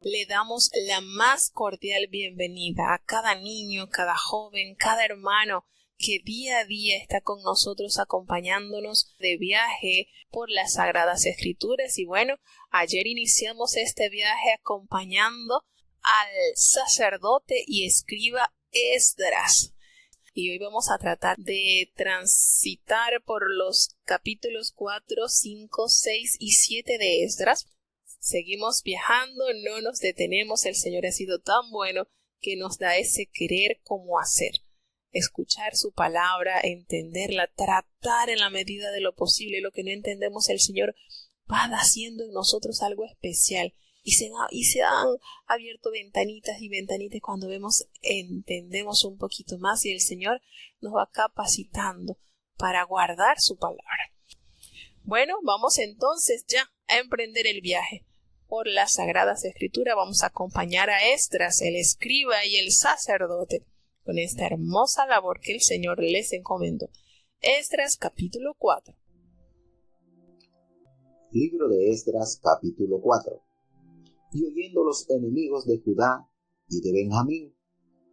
Le damos la más cordial bienvenida a cada niño, cada joven, cada hermano que día a día está con nosotros acompañándonos de viaje por las Sagradas Escrituras. Y bueno, ayer iniciamos este viaje acompañando al sacerdote y escriba Esdras. Y hoy vamos a tratar de transitar por los capítulos 4, 5, 6 y 7 de Esdras. Seguimos viajando, no nos detenemos. El Señor ha sido tan bueno que nos da ese querer como hacer. Escuchar su palabra, entenderla, tratar en la medida de lo posible. Lo que no entendemos, el Señor va haciendo en nosotros algo especial. Y se han abierto ventanitas y ventanitas cuando entendemos un poquito más y el Señor nos va capacitando para guardar su palabra. Bueno, vamos entonces ya a emprender el viaje por las Sagradas Escrituras. Vamos a acompañar a Esdras, el escriba y el sacerdote, con esta hermosa labor que el Señor les encomendó. Esdras capítulo 4. Libro de Esdras capítulo 4. Y oyendo los enemigos de Judá y de Benjamín,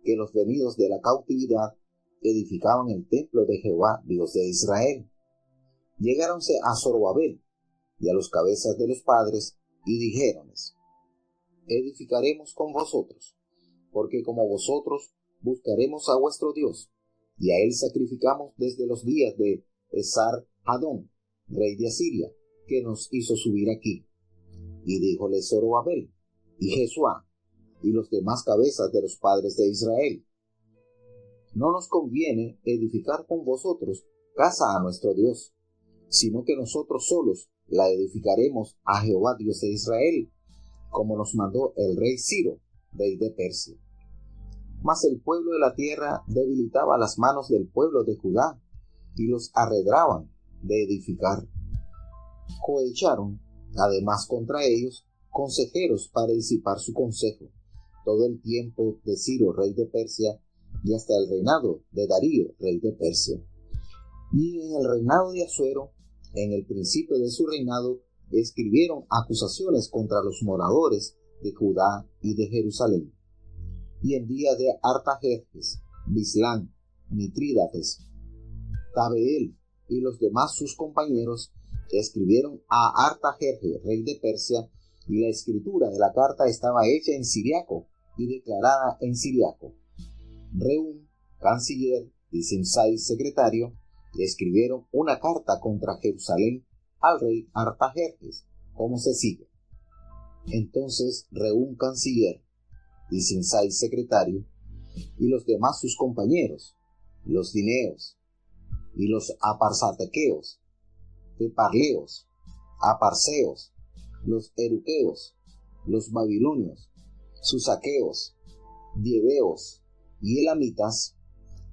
que los venidos de la cautividad edificaban el templo de Jehová, Dios de Israel, llegáronse a Zorobabel y a los cabezas de los padres, y dijéronles: edificaremos con vosotros, porque como vosotros buscaremos a vuestro Dios, y a él sacrificamos desde los días de Esar-Hadón, rey de Asiria, que nos hizo subir aquí. Y díjole Zorobabel, y Jesuá, y los demás cabezas de los padres de Israel: no nos conviene edificar con vosotros casa a nuestro Dios, sino que nosotros solos la edificaremos a Jehová Dios de Israel, como nos mandó el rey Ciro, rey de Persia. Mas el pueblo de la tierra debilitaba las manos del pueblo de Judá, y los arredraban de edificar. Cohecharon además contra ellos consejeros para disipar su consejo, todo el tiempo de Ciro, rey de Persia, y hasta el reinado de Darío, rey de Persia. Y en el reinado de Asuero, en el principio de su reinado, escribieron acusaciones contra los moradores de Judá y de Jerusalén. Y en día de Artajerjes, Bislán, Mitrídates, Tabeel y los demás sus compañeros escribieron a Artajerjes, rey de Persia, y la escritura de la carta estaba hecha en siriaco y declarada en siriaco. Rehum, canciller, y Simsai, secretario, escribieron una carta contra Jerusalén al rey Artajerjes, como se sigue. Entonces Rehum, canciller, y Simsai, secretario, y los demás sus compañeros, los dineos, y los aparsatequeos, teparleos, aparseos, los eruqueos, los babilonios, susaqueos, dieveos y elamitas,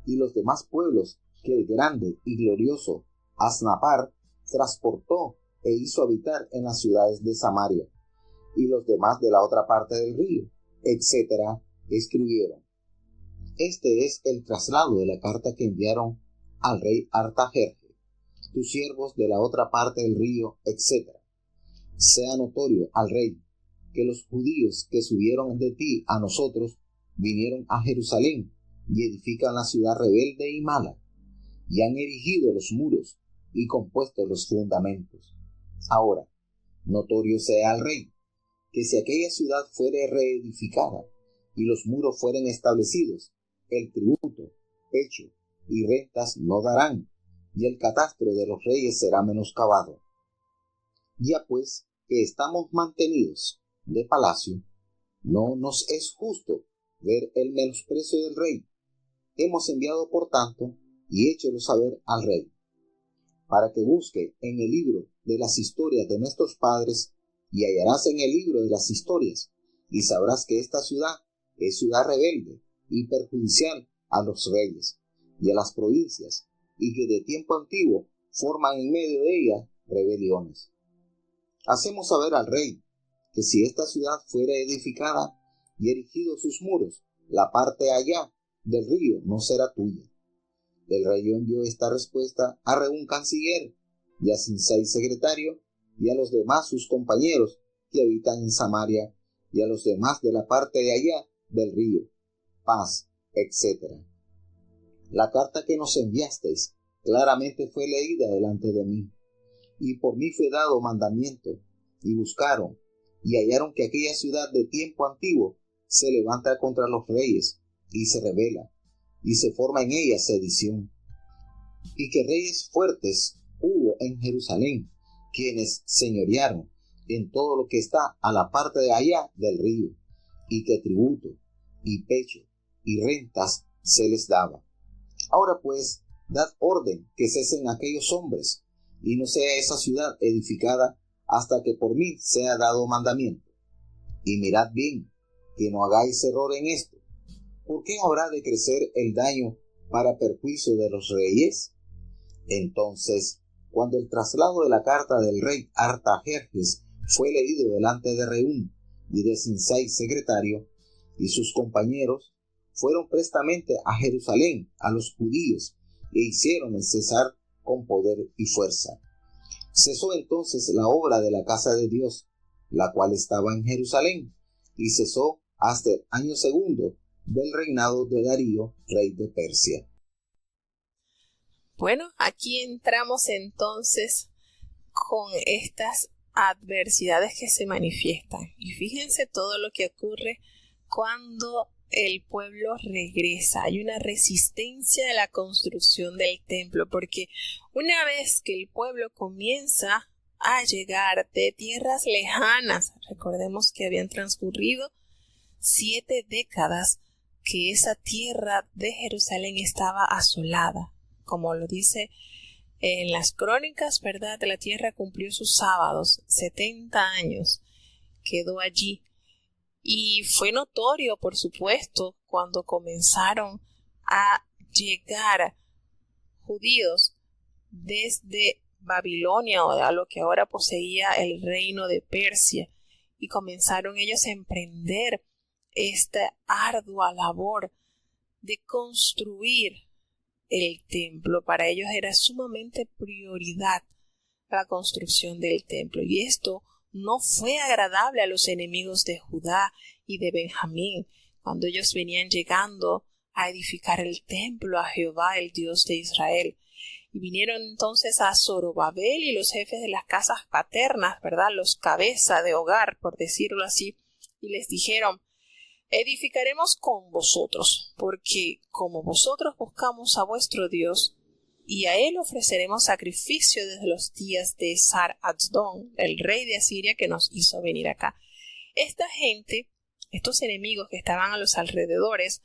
y los demás pueblos que el grande y glorioso Asnapar transportó e hizo habitar en las ciudades de Samaria, y los demás de la otra parte del río, etc., escribieron. Este es el traslado de la carta que enviaron al rey Artajerjes, tus siervos de la otra parte del río, etc. Sea notorio al rey que los judíos que subieron de ti a nosotros vinieron a Jerusalén y edifican la ciudad rebelde y mala, y han erigido los muros y compuesto los fundamentos. Ahora, notorio sea al rey que si aquella ciudad fuere reedificada y los muros fueren establecidos, el tributo, pecho y rentas no darán, y el catastro de los reyes será menoscabado. Ya pues que estamos mantenidos de palacio, no nos es justo ver el menosprecio del rey. Hemos enviado por tanto y héchelo saber al rey, para que busque en el libro de las historias de nuestros padres, y hallarás en el libro de las historias, y sabrás que esta ciudad es ciudad rebelde y perjudicial a los reyes y a las provincias, y que de tiempo antiguo forman en medio de ella rebeliones. Hacemos saber al rey que si esta ciudad fuera edificada y erigidos sus muros, la parte allá del río no será tuya. El rey envió esta respuesta a Rehum, canciller, y a Simsai, secretario, y a los demás sus compañeros que habitan en Samaria, y a los demás de la parte de allá del río, paz, etc. La carta que nos enviasteis claramente fue leída delante de mí, y por mí fue dado mandamiento, y buscaron, y hallaron que aquella ciudad de tiempo antiguo se levanta contra los reyes, y se rebela, y se forma en ella sedición, y que reyes fuertes hubo en Jerusalén, quienes señorearon en todo lo que está a la parte de allá del río, y que tributo, y pecho, y rentas se les daba. Ahora pues, dad orden que cesen aquellos hombres, y no sea esa ciudad edificada hasta que por mí sea dado mandamiento. Y mirad bien, que no hagáis error en esto. ¿Por qué habrá de crecer el daño para perjuicio de los reyes? Entonces, cuando el traslado de la carta del rey Artajerjes fue leído delante de Reún y de Sinsai secretario, y sus compañeros, fueron prestamente a Jerusalén a los judíos, e hicieron cesar con poder y fuerza. Cesó entonces la obra de la casa de Dios, la cual estaba en Jerusalén, y cesó hasta el año segundo del reinado de Darío, rey de Persia. Bueno, aquí entramos entonces con estas adversidades que se manifiestan. Y fíjense todo lo que ocurre cuando el pueblo regresa. Hay una resistencia a la construcción del templo, porque una vez que el pueblo comienza a llegar de tierras lejanas, recordemos que habían transcurrido 7 décadas que esa tierra de Jerusalén estaba asolada. Como lo dice en las crónicas, ¿verdad? La tierra cumplió sus sábados, 70 años quedó allí. Y fue notorio, por supuesto, cuando comenzaron a llegar judíos desde Babilonia, o a lo que ahora poseía el reino de Persia, y comenzaron ellos a emprender esta ardua labor de construir el templo. Para ellos era sumamente prioridad la construcción del templo, y esto no fue agradable a los enemigos de Judá y de Benjamín cuando ellos venían llegando a edificar el templo a Jehová, el Dios de Israel. Y vinieron entonces a Zorobabel y los jefes de las casas paternas, ¿verdad? Los cabezas de hogar, por decirlo así, y les dijeron: edificaremos con vosotros, porque como vosotros buscamos a vuestro Dios, y a él ofreceremos sacrificio desde los días de Sar-Adón, el rey de Asiria que nos hizo venir acá. Esta gente, estos enemigos que estaban a los alrededores,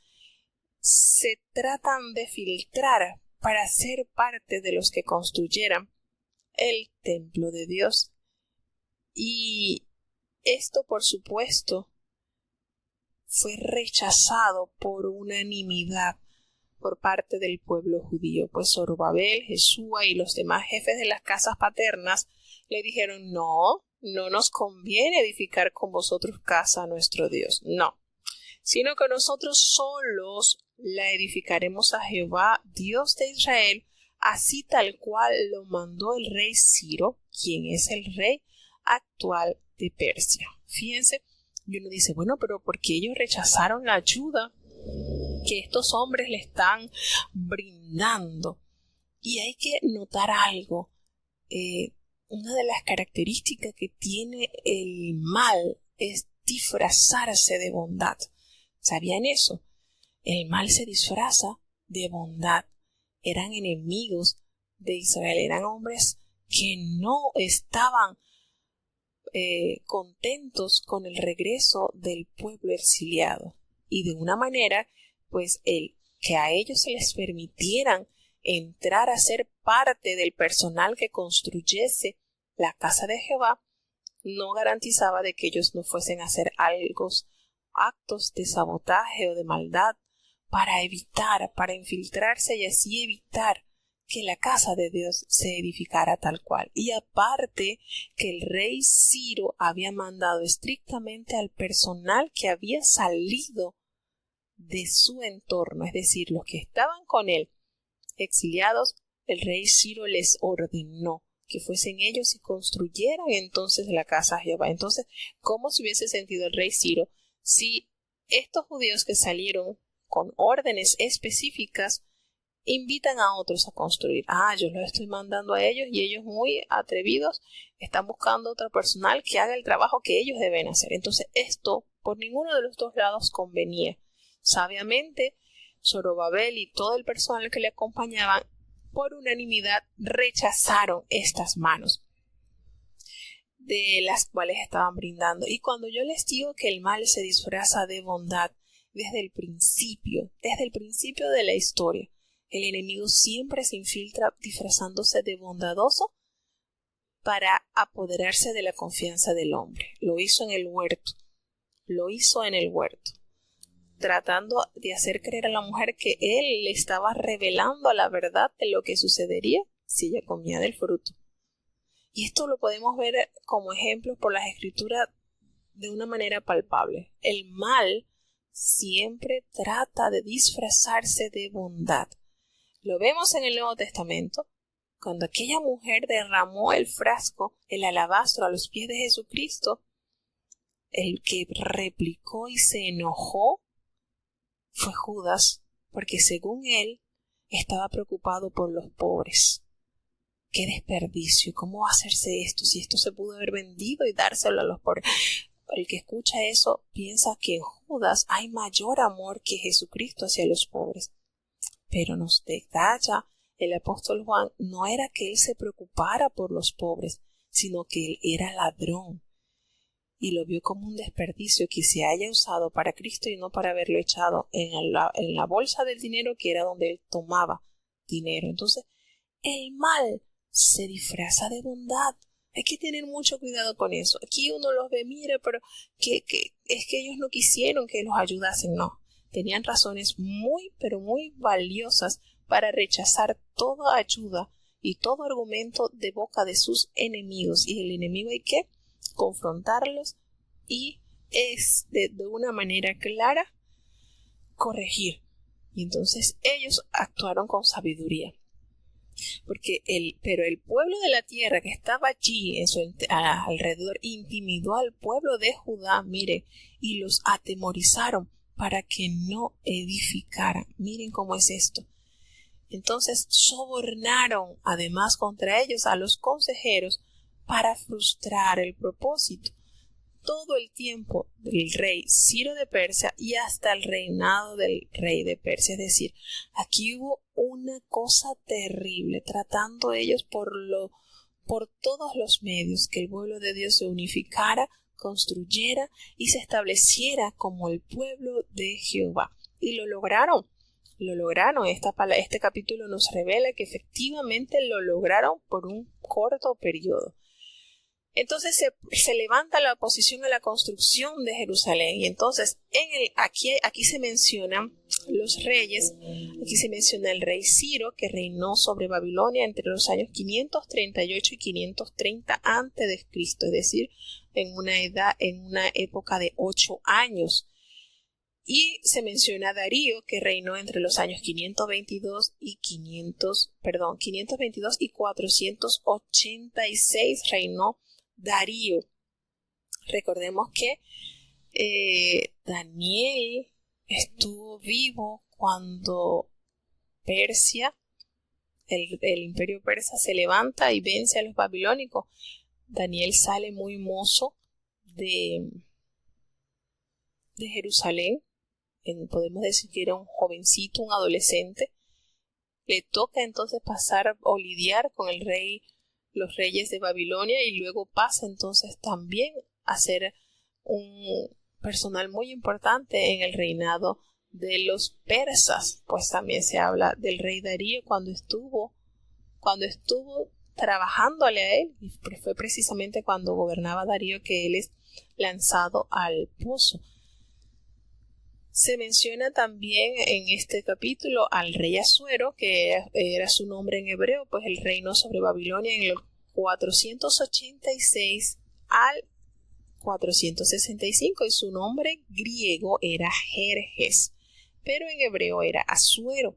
se tratan de filtrar para ser parte de los que construyeran el templo de Dios. Y esto, por supuesto, fue rechazado por unanimidad por parte del pueblo judío, pues Zorobabel, Jesúa y los demás jefes de las casas paternas le dijeron: no nos conviene edificar con vosotros casa a nuestro Dios, no, sino que nosotros solos la edificaremos a Jehová, Dios de Israel, así tal cual lo mandó el rey Ciro, quien es el rey actual de Persia. Fíjense, y uno dice: bueno, pero ¿por qué ellos rechazaron la ayuda que estos hombres le están brindando? Y hay que notar algo. Una de las características que tiene el mal es disfrazarse de bondad. ¿Sabían eso? El mal se disfraza de bondad. Eran enemigos de Israel, eran hombres que no estaban contentos con el regreso del pueblo exiliado, y de una manera, pues el que a ellos se les permitieran entrar a ser parte del personal que construyese la casa de Jehová no garantizaba de que ellos no fuesen a hacer actos de sabotaje o de maldad para infiltrarse y así evitar que la casa de Dios se edificara tal cual. Y aparte que el rey Ciro había mandado estrictamente al personal que había salido de su entorno, es decir, los que estaban con él exiliados, el rey Ciro les ordenó que fuesen ellos y construyeran entonces la casa de Jehová. Entonces, ¿cómo se hubiese sentido el rey Ciro si estos judíos que salieron con órdenes específicas invitan a otros a construir? Yo los estoy mandando a ellos y ellos, muy atrevidos, están buscando otro personal que haga el trabajo que ellos deben hacer. Entonces esto por ninguno de los dos lados convenía. Sabiamente Zorobabel y todo el personal que le acompañaban por unanimidad rechazaron estas manos de las cuales estaban brindando. Y cuando yo les digo que el mal se disfraza de bondad desde el principio de la historia, el enemigo siempre se infiltra disfrazándose de bondadoso para apoderarse de la confianza del hombre. Lo hizo en el huerto, tratando de hacer creer a la mujer que él le estaba revelando la verdad de lo que sucedería si ella comía del fruto. Y esto lo podemos ver como ejemplo por las escrituras de una manera palpable. El mal siempre trata de disfrazarse de bondad. Lo vemos en el Nuevo Testamento, cuando aquella mujer derramó el frasco, el alabastro a los pies de Jesucristo. El que replicó y se enojó fue Judas, porque según él estaba preocupado por los pobres. ¡Qué desperdicio! ¿Cómo va a hacerse esto? Si esto se pudo haber vendido y dárselo a los pobres. El que escucha eso piensa que en Judas hay mayor amor que Jesucristo hacia los pobres. Pero nos detalla el apóstol Juan, no era que él se preocupara por los pobres, sino que él era ladrón. Y lo vio como un desperdicio que se haya usado para Cristo y no para haberlo echado en la bolsa del dinero, que era donde él tomaba dinero. Entonces, el mal se disfraza de bondad. Hay que tener mucho cuidado con eso. Aquí uno los ve, mire, pero que es que ellos no quisieron que los ayudasen. No, tenían razones muy, pero muy valiosas para rechazar toda ayuda y todo argumento de boca de sus enemigos. Y el enemigo hay que confrontarlos y es de una manera clara corregir. Y entonces ellos actuaron con sabiduría. Pero el pueblo de la tierra que estaba allí en su alrededor intimidó al pueblo de Judá, mire, y los atemorizaron para que no edificaran. Miren cómo es esto. Entonces sobornaron además contra ellos a los consejeros para frustrar el propósito. Todo el tiempo del rey Ciro de Persia y hasta el reinado del rey de Persia. Es decir, aquí hubo una cosa terrible, tratando ellos por todos los medios que el pueblo de Dios se unificara, construyera y se estableciera como el pueblo de Jehová. Y lo lograron. Este capítulo nos revela que efectivamente lo lograron por un corto periodo. Entonces se levanta la oposición a la construcción de Jerusalén. Y entonces aquí se mencionan los reyes. Aquí se menciona el rey Ciro, que reinó sobre Babilonia entre los años 538 y 530 antes de Cristo, es decir, en una época de 8 años. Y se menciona Darío, que reinó entre los años 522 y 486 reinó Darío. Recordemos que Daniel estuvo vivo cuando Persia, el imperio persa, se levanta y vence a los babilónicos. Daniel sale muy mozo de Jerusalén. Podemos decir que era un jovencito, un adolescente. Le toca entonces pasar o lidiar con los reyes de Babilonia, y luego pasa entonces también a ser un personal muy importante en el reinado de los persas. Pues también se habla del rey Darío cuando estuvo trabajándole a él, y fue precisamente cuando gobernaba Darío que él es lanzado al pozo. Se menciona también en este capítulo al rey Asuero, que era su nombre en hebreo, pues él reinó sobre Babilonia en el 486 al 465, y su nombre griego era Jerjes, pero en hebreo era Asuero.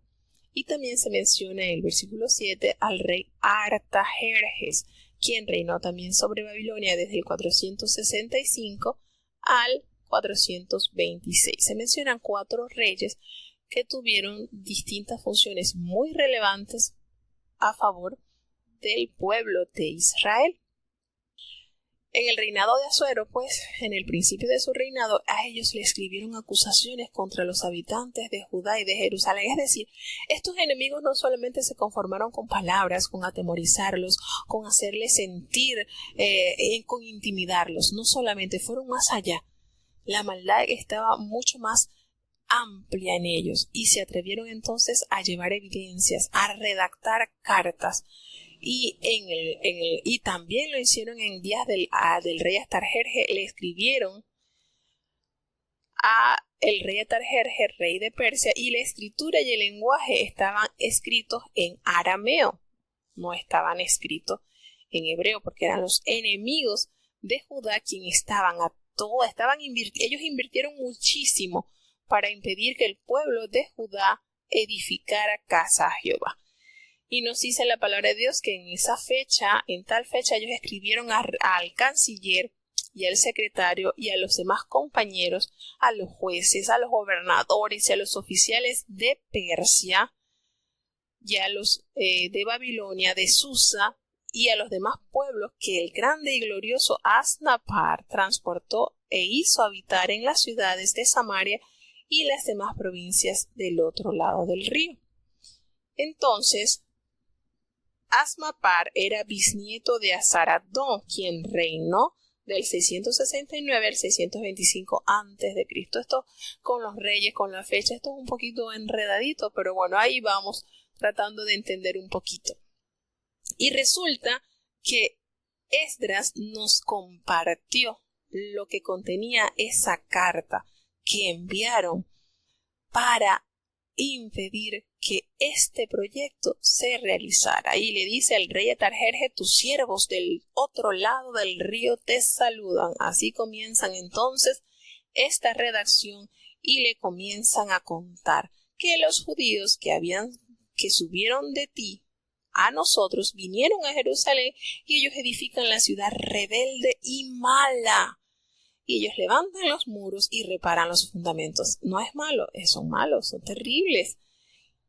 Y también se menciona en el versículo 7 al rey Artajerjes, quien reinó también sobre Babilonia desde el 465 al 426. Se mencionan 4 reyes que tuvieron distintas funciones muy relevantes a favor del pueblo de Israel. En el reinado de Asuero, pues, en el principio de su reinado, a ellos le escribieron acusaciones contra los habitantes de Judá y de Jerusalén. Es decir, estos enemigos no solamente se conformaron con palabras, con atemorizarlos, con hacerles sentir, con intimidarlos. No solamente, fueron más allá. La maldad estaba mucho más amplia en ellos y se atrevieron entonces a llevar evidencias, a redactar cartas. Y también lo hicieron en días del rey Astarjerje. Le escribieron a el rey Astarjerje, rey de Persia, y la escritura y el lenguaje estaban escritos en arameo, no estaban escritos en hebreo, porque eran los enemigos de Judá quienes ellos invirtieron muchísimo para impedir que el pueblo de Judá edificara casa a Jehová. Y nos dice la palabra de Dios que en tal fecha, ellos escribieron al canciller y al secretario y a los demás compañeros, a los jueces, a los gobernadores y a los oficiales de Persia y a los de Babilonia, de Susa y a los demás pueblos que el grande y glorioso Asnapar transportó e hizo habitar en las ciudades de Samaria y las demás provincias del otro lado del río. Entonces, Asmapar era bisnieto de Asaradón, quien reinó del 669 al 625 a.C. Esto con los reyes, con la fecha, esto es un poquito enredadito, pero bueno, ahí vamos tratando de entender un poquito. Y resulta que Esdras nos compartió lo que contenía esa carta que enviaron para impedir que este proyecto se realizara. Y le dice al rey Astarjerje: tus siervos del otro lado del río te saludan. Así comienzan entonces esta redacción y le comienzan a contar que los judíos que subieron de ti a nosotros vinieron a Jerusalén y ellos edifican la ciudad rebelde y mala. Y ellos levantan los muros y reparan los fundamentos. No es malo, son malos, son terribles.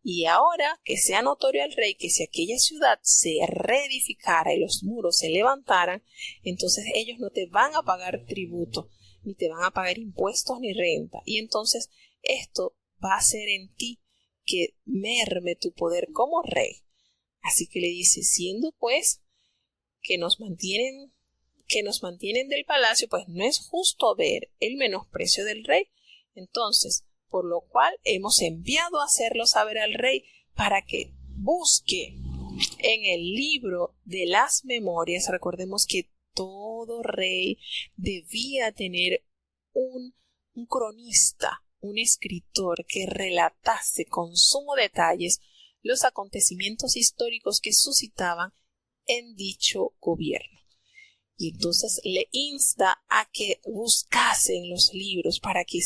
Y ahora que sea notorio al rey que si aquella ciudad se reedificara y los muros se levantaran, entonces ellos no te van a pagar tributo, ni te van a pagar impuestos ni renta. Y entonces esto va a hacer en ti que merme tu poder como rey. Así que le dice: siendo pues que nos mantienen del palacio, pues no es justo ver el menosprecio del rey. Entonces, por lo cual hemos enviado a hacerlo saber al rey para que busque en el libro de las memorias. Recordemos que todo rey debía tener un cronista, un escritor que relatase con sumo detalles los acontecimientos históricos que suscitaban en dicho gobierno. Y entonces le insta a que buscasen los libros para que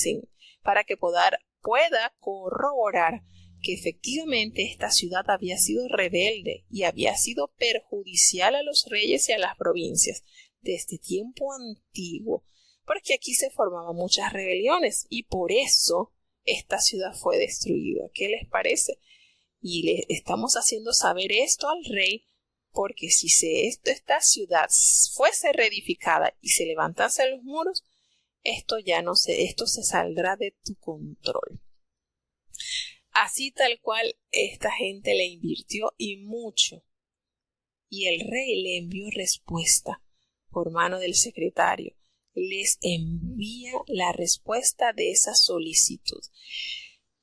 pueda corroborar que efectivamente esta ciudad había sido rebelde y había sido perjudicial a los reyes y a las provincias desde tiempo antiguo, porque aquí se formaban muchas rebeliones y por eso esta ciudad fue destruida. ¿Qué les parece? Y le estamos haciendo saber esto al rey, porque si esta ciudad fuese reedificada y se levantasen los muros, esto se saldrá de tu control. Así tal cual esta gente le invirtió y mucho. Y el rey le envió respuesta por mano del secretario. Les envía la respuesta de esa solicitud.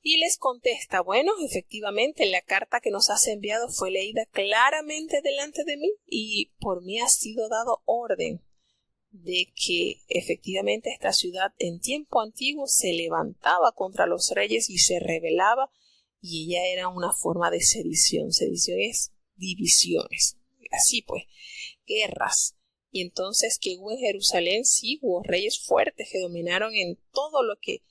Y les contesta: bueno, efectivamente la carta que nos has enviado fue leída claramente delante de mí y por mí ha sido dado orden de que efectivamente esta ciudad en tiempo antiguo se levantaba contra los reyes y se rebelaba, y ella era una forma de sedición. Sedición es divisiones, así pues, guerras. Y entonces que hubo en Jerusalén, sí hubo reyes fuertes que dominaron en todo lo que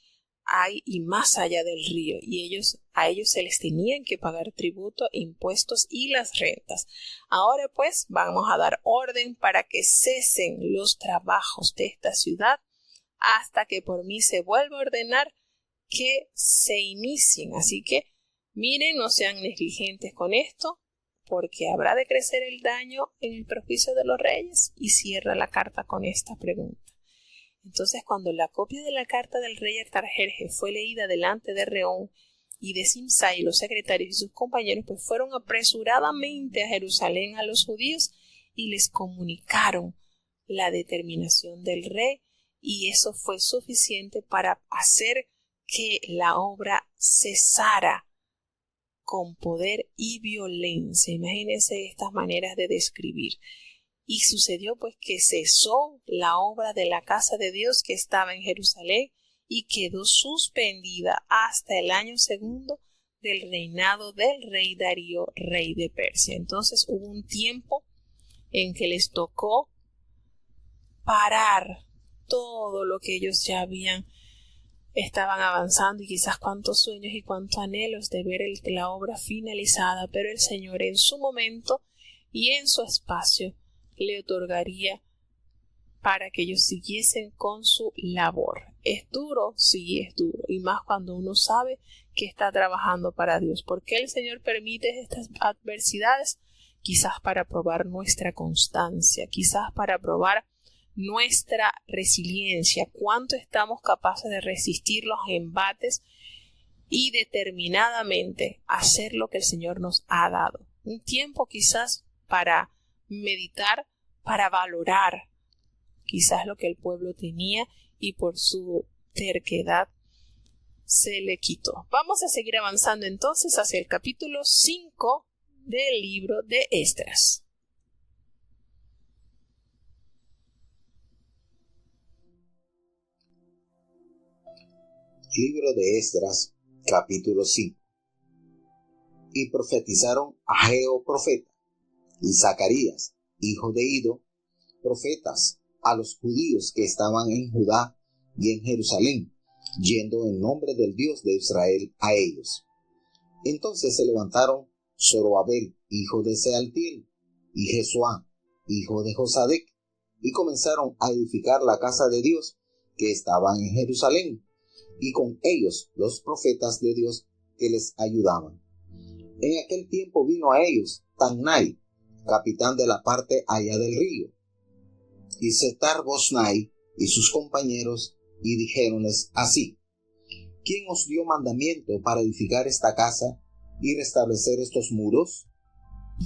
hay y más allá del río, y a ellos se les tenían que pagar tributo, impuestos y las rentas. Ahora pues vamos a dar orden para que cesen los trabajos de esta ciudad hasta que por mí se vuelva a ordenar que se inicien. Así que miren, no sean negligentes con esto, porque habrá de crecer el daño en el perjuicio de los reyes. Y cierra la carta con esta pregunta. Entonces, cuando la copia de la carta del rey Artajerjes fue leída delante de Reón y de Simsai, los secretarios y sus compañeros, pues fueron apresuradamente a Jerusalén a los judíos y les comunicaron la determinación del rey, y eso fue suficiente para hacer que la obra cesara con poder y violencia. Imagínense estas maneras de describir. Y sucedió pues que cesó la obra de la casa de Dios que estaba en Jerusalén y quedó suspendida hasta el año segundo del reinado del rey Darío, rey de Persia. Entonces hubo un tiempo en que les tocó parar todo lo que ellos ya estaban avanzando, y quizás cuántos sueños y cuántos anhelos de ver la obra finalizada, pero el Señor en su momento y en su espacio le otorgaría para que ellos siguiesen con su labor. ¿Es duro? Sí, es duro, y más cuando uno sabe que está trabajando para Dios. ¿Por qué el Señor permite estas adversidades? Quizás para probar nuestra constancia, quizás para probar nuestra resiliencia, cuánto estamos capaces de resistir los embates y determinadamente hacer lo que el Señor nos ha dado. Un tiempo quizás para meditar, para valorar quizás lo que el pueblo tenía y por su terquedad se le quitó. Vamos a seguir avanzando entonces hacia el capítulo 5 del libro de Esdras. Libro de Esdras, capítulo 5. Y profetizaron Ageo profeta, y Zacarías, hijo de Ido, profetas, a los judíos que estaban en Judá y en Jerusalén, yendo en nombre del Dios de Israel a ellos. Entonces se levantaron Zorobabel, hijo de Sealtiel, y Jesuá, hijo de Josadec, y comenzaron a edificar la casa de Dios que estaba en Jerusalén, y con ellos los profetas de Dios que les ayudaban. En aquel tiempo vino a ellos Tannai, capitán de la parte allá del río, y Setar-Boznai y sus compañeros, y dijéronles así: ¿Quién os dio mandamiento para edificar esta casa y restablecer estos muros?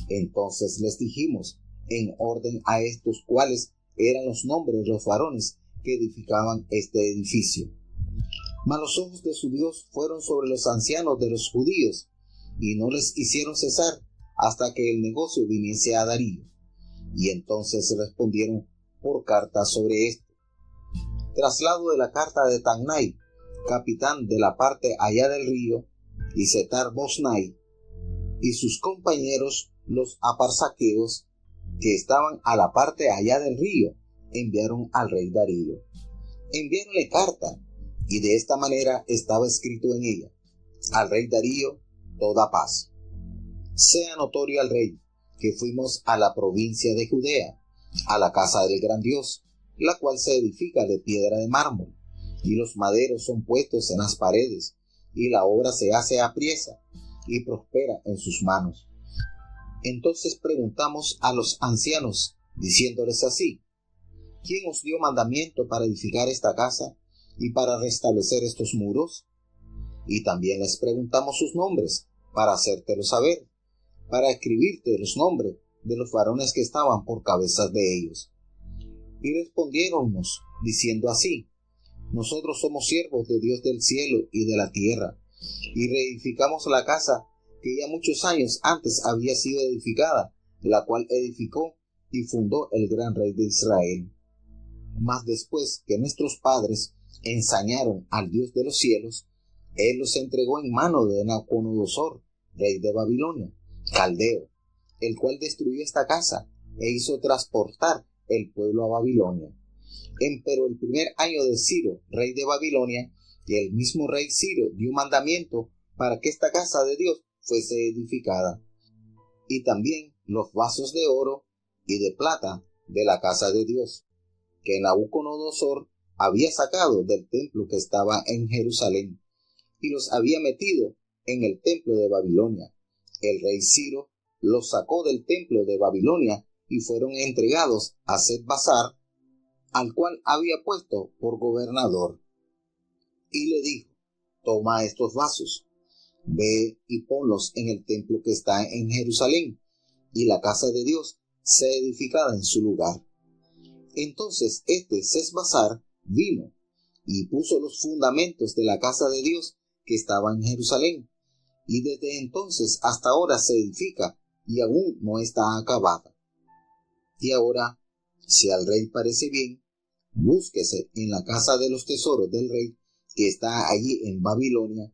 Entonces les dijimos en orden a estos cuáles eran los nombres de los varones que edificaban este edificio. Mas los ojos de su Dios fueron sobre los ancianos de los judíos, y no les hicieron cesar hasta que el negocio viniese a Darío. Y entonces respondieron por carta sobre esto. Traslado de la carta de Tannai, capitán de la parte allá del río, y Setar-Boznai y sus compañeros los aparsaqueos que estaban a la parte allá del río, enviaron al rey Darío. Enviaronle carta, y de esta manera estaba escrito en ella: al rey Darío, toda paz. Sea notorio al rey que fuimos a la provincia de Judea, a la casa del gran Dios, la cual se edifica de piedra de mármol, y los maderos son puestos en las paredes, y la obra se hace apriesa, y prospera en sus manos. Entonces preguntamos a los ancianos, diciéndoles así: ¿Quién os dio mandamiento para edificar esta casa y para restablecer estos muros? Y también les preguntamos sus nombres, para hacértelo saber, para escribirte los nombres de los varones que estaban por cabezas de ellos. Y respondiéronnos, diciendo así: nosotros somos siervos de Dios del cielo y de la tierra, y reedificamos la casa que ya muchos años antes había sido edificada, la cual edificó y fundó el gran rey de Israel. Mas después que nuestros padres ensañaron al Dios de los cielos, él los entregó en mano de Nabucodonosor, rey de Babilonia, caldeo, el cual destruyó esta casa e hizo transportar el pueblo a Babilonia. Empero el primer año de Ciro, rey de Babilonia, que el mismo rey Ciro dio mandamiento para que esta casa de Dios fuese edificada, y también los vasos de oro y de plata de la casa de Dios, que Nabucodonosor había sacado del templo que estaba en Jerusalén, y los había metido en el templo de Babilonia. El rey Ciro los sacó del templo de Babilonia y fueron entregados a Sesbassar, al cual había puesto por gobernador. Y le dijo: toma estos vasos, ve y ponlos en el templo que está en Jerusalén, y la casa de Dios sea edificada en su lugar. Entonces Sesbassar vino y puso los fundamentos de la casa de Dios que estaba en Jerusalén, y desde entonces hasta ahora se edifica y aún no está acabada. Y ahora, si al rey parece bien, búsquese en la casa de los tesoros del rey que está allí en Babilonia,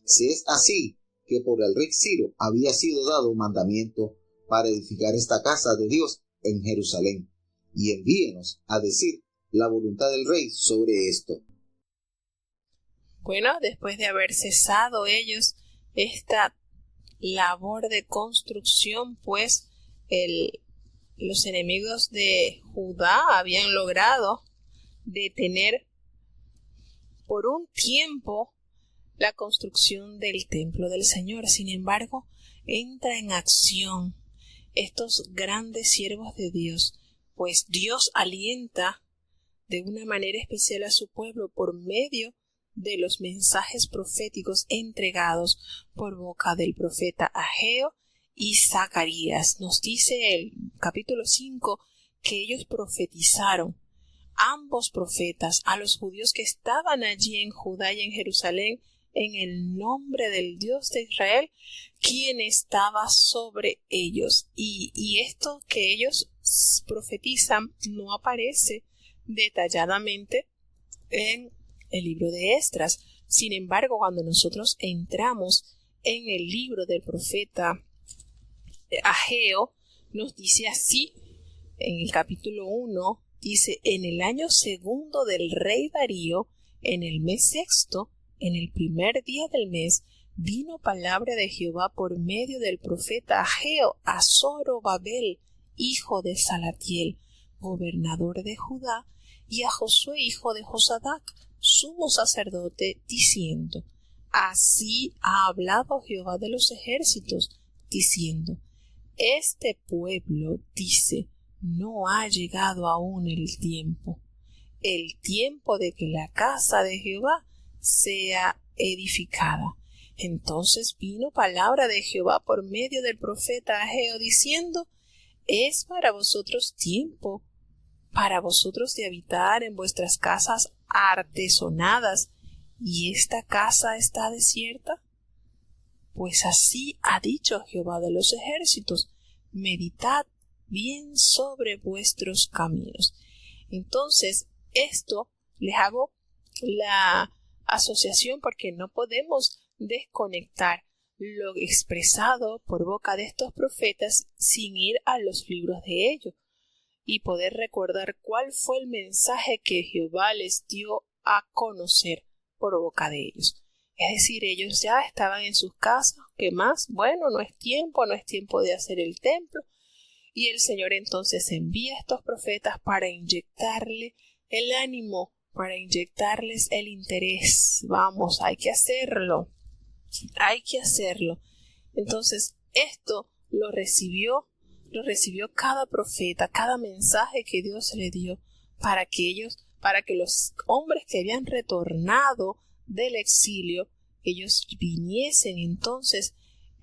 si es así que por el rey Ciro había sido dado mandamiento para edificar esta casa de Dios en Jerusalén, y envíenos a decir la voluntad del rey sobre esto. Bueno, después de haber cesado ellos esta labor de construcción, pues los enemigos de Judá habían logrado detener por un tiempo la construcción del templo del Señor. Sin embargo, entra en acción estos grandes siervos de Dios, pues Dios alienta de una manera especial a su pueblo por medio de los mensajes proféticos entregados por boca del profeta Ageo y Zacarías. Nos dice el capítulo 5 que ellos profetizaron, ambos profetas, a los judíos que estaban allí en Judá y en Jerusalén, en el nombre del Dios de Israel, quien estaba sobre ellos. Y esto que ellos profetizan no aparece detalladamente en el libro de Esdras. Sin embargo, cuando nosotros entramos en el libro del profeta Ageo, nos dice así, en el capítulo 1, dice: en el año segundo del rey Darío, en el mes sexto, en el primer día del mes, vino palabra de Jehová por medio del profeta Ageo a Zorobabel, hijo de Salatiel, gobernador de Judá, y a Josué, hijo de Josadac, sumo sacerdote, diciendo: así ha hablado Jehová de los ejércitos, diciendo: este pueblo dice, no ha llegado aún el tiempo de que la casa de Jehová sea edificada. Entonces vino palabra de Jehová por medio del profeta Ageo, diciendo: es para vosotros tiempo, para vosotros de habitar en vuestras casas artesonadas, y esta casa está desierta. Pues así ha dicho Jehová de los ejércitos: meditad bien sobre vuestros caminos. Entonces, esto les hago la asociación porque no podemos desconectar lo expresado por boca de estos profetas sin ir a los libros de ellos y poder recordar cuál fue el mensaje que Jehová les dio a conocer por boca de ellos. Es decir, ellos ya estaban en sus casas, ¿qué más? Bueno, no es tiempo de hacer el templo. Y el Señor entonces envía a estos profetas para inyectarle el ánimo, para inyectarles el interés. Vamos, hay que hacerlo. Entonces, esto lo recibió cada profeta, cada mensaje que Dios le dio para que los hombres que habían retornado del exilio, ellos viniesen entonces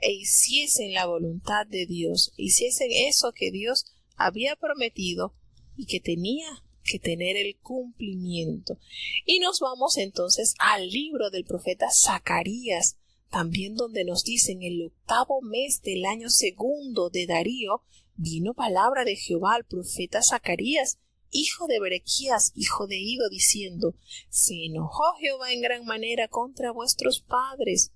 e hiciesen la voluntad de Dios, hiciesen eso que Dios había prometido y que tenía que tener el cumplimiento. Y nos vamos entonces al libro del profeta Zacarías, también donde nos dice: en el 8º mes del año segundo de Darío, vino palabra de Jehová al profeta Zacarías, hijo de Berequías, hijo de Ido, diciendo: se enojó Jehová en gran manera contra vuestros padres.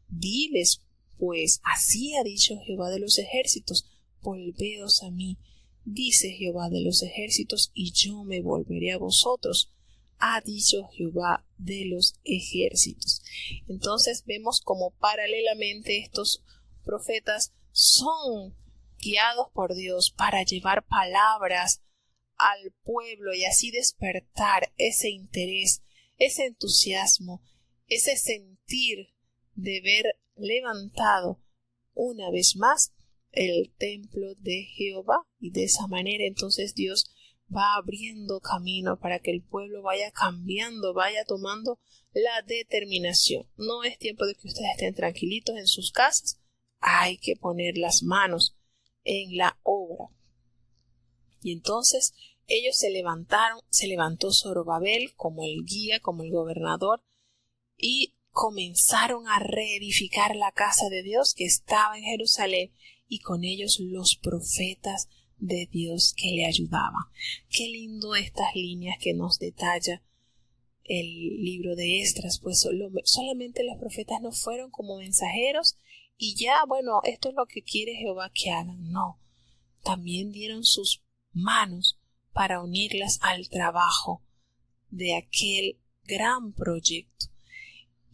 Diles, pues, así ha dicho Jehová de los ejércitos: volveos a mí, dice Jehová de los ejércitos, y yo me volveré a vosotros. ha dicho Jehová de los ejércitos. Entonces vemos como paralelamente estos profetas son guiados por Dios para llevar palabras al pueblo y así despertar ese interés, ese entusiasmo, ese sentir de ver levantado una vez más el templo de Jehová, y de esa manera entonces Dios va abriendo camino para que el pueblo vaya cambiando, vaya tomando la determinación. No es tiempo de que ustedes estén tranquilitos en sus casas, hay que poner las manos en la obra. Y entonces ellos se levantó Zorobabel como el guía, como el gobernador, y comenzaron a reedificar la casa de Dios que estaba en Jerusalén, y con ellos los profetas de Dios que le ayudaban. Qué lindo estas líneas que nos detalla el libro de Esdras, pues solamente los profetas no fueron como mensajeros y ya, bueno, esto es lo que quiere Jehová que hagan. No, también dieron sus manos para unirlas al trabajo de aquel gran proyecto.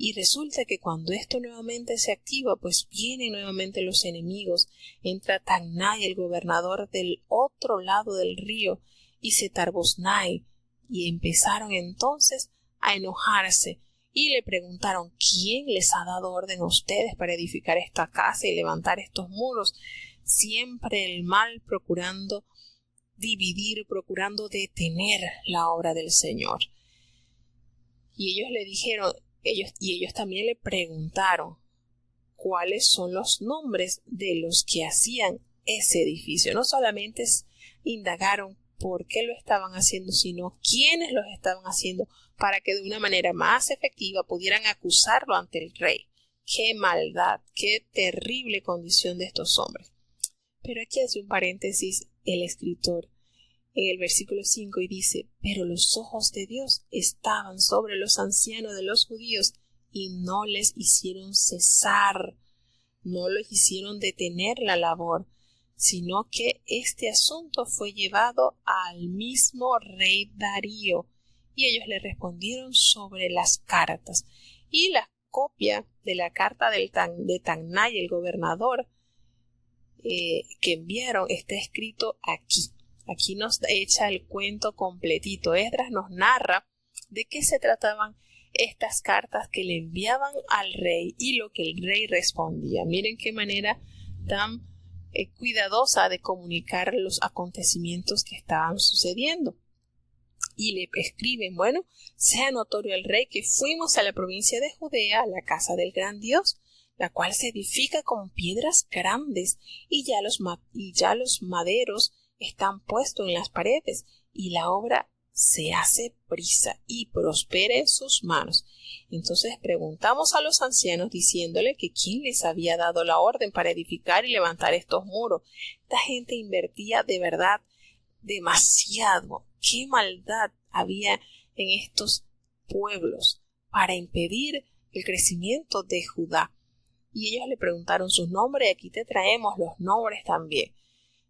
Y resulta que cuando esto nuevamente se activa, pues vienen nuevamente los enemigos. Entra Tagnai, el gobernador del otro lado del río, y Setar-Boznai, y empezaron entonces a enojarse y le preguntaron: ¿quién les ha dado orden a ustedes para edificar esta casa y levantar estos muros? Siempre el mal procurando dividir, procurando detener la obra del Señor. Y ellos le dijeron, ellos también le preguntaron cuáles son los nombres de los que hacían ese edificio. No solamente indagaron por qué lo estaban haciendo, sino quiénes los estaban haciendo, para que de una manera más efectiva pudieran acusarlo ante el rey. ¡Qué maldad! ¡Qué terrible condición de estos hombres! Pero aquí hace un paréntesis el escritor en el versículo 5 y dice: pero los ojos de Dios estaban sobre los ancianos de los judíos y no les hicieron cesar, no les hicieron detener la labor, sino que este asunto fue llevado al mismo rey Darío, y ellos le respondieron sobre las cartas. Y la copia de la carta de Tagnai, el gobernador, que enviaron, está escrito aquí. Aquí nos echa el cuento completito. Esdras nos narra de qué se trataban estas cartas que le enviaban al rey y lo que el rey respondía. Miren qué manera tan cuidadosa de comunicar los acontecimientos que estaban sucediendo. Y le escriben: bueno, sea notorio al rey que fuimos a la provincia de Judea, a la casa del gran Dios, la cual se edifica con piedras grandes, y ya los maderos están puestos en las paredes, y la obra se hace prisa y prospera en sus manos. Entonces preguntamos a los ancianos diciéndole que quién les había dado la orden para edificar y levantar estos muros. Esta gente invertía de verdad demasiado. Qué maldad había en estos pueblos para impedir el crecimiento de Judá. Y ellos le preguntaron sus nombres, y aquí te traemos los nombres también.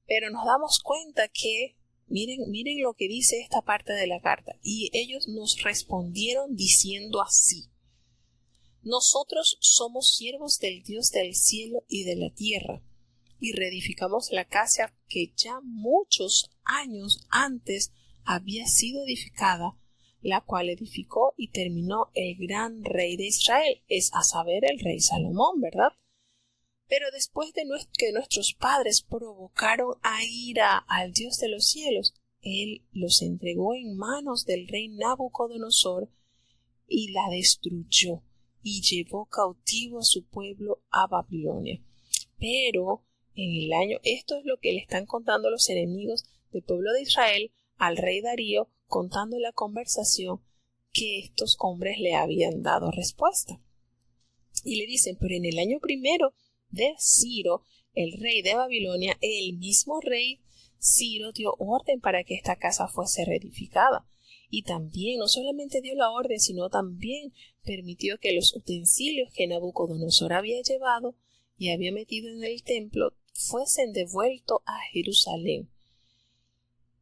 Pero nos damos cuenta que, miren lo que dice esta parte de la carta. Y ellos nos respondieron diciendo así: nosotros somos siervos del Dios del cielo y de la tierra, y reedificamos la casa que ya muchos años antes había sido edificada, la cual edificó y terminó el gran rey de Israel, es a saber, el rey Salomón, ¿verdad? Pero después de que nuestros padres provocaron a ira al Dios de los cielos, él los entregó en manos del rey Nabucodonosor y la destruyó, y llevó cautivo a su pueblo a Babilonia. Pero esto es lo que le están contando los enemigos del pueblo de Israel al rey Darío, contando la conversación que estos hombres le habían dado respuesta. Y le dicen: pero en el año primero de Ciro, el rey de Babilonia, el mismo rey Ciro dio orden para que esta casa fuese reedificada. Y también no solamente dio la orden, sino también permitió que los utensilios que Nabucodonosor había llevado y había metido en el templo fuesen devueltos a Jerusalén.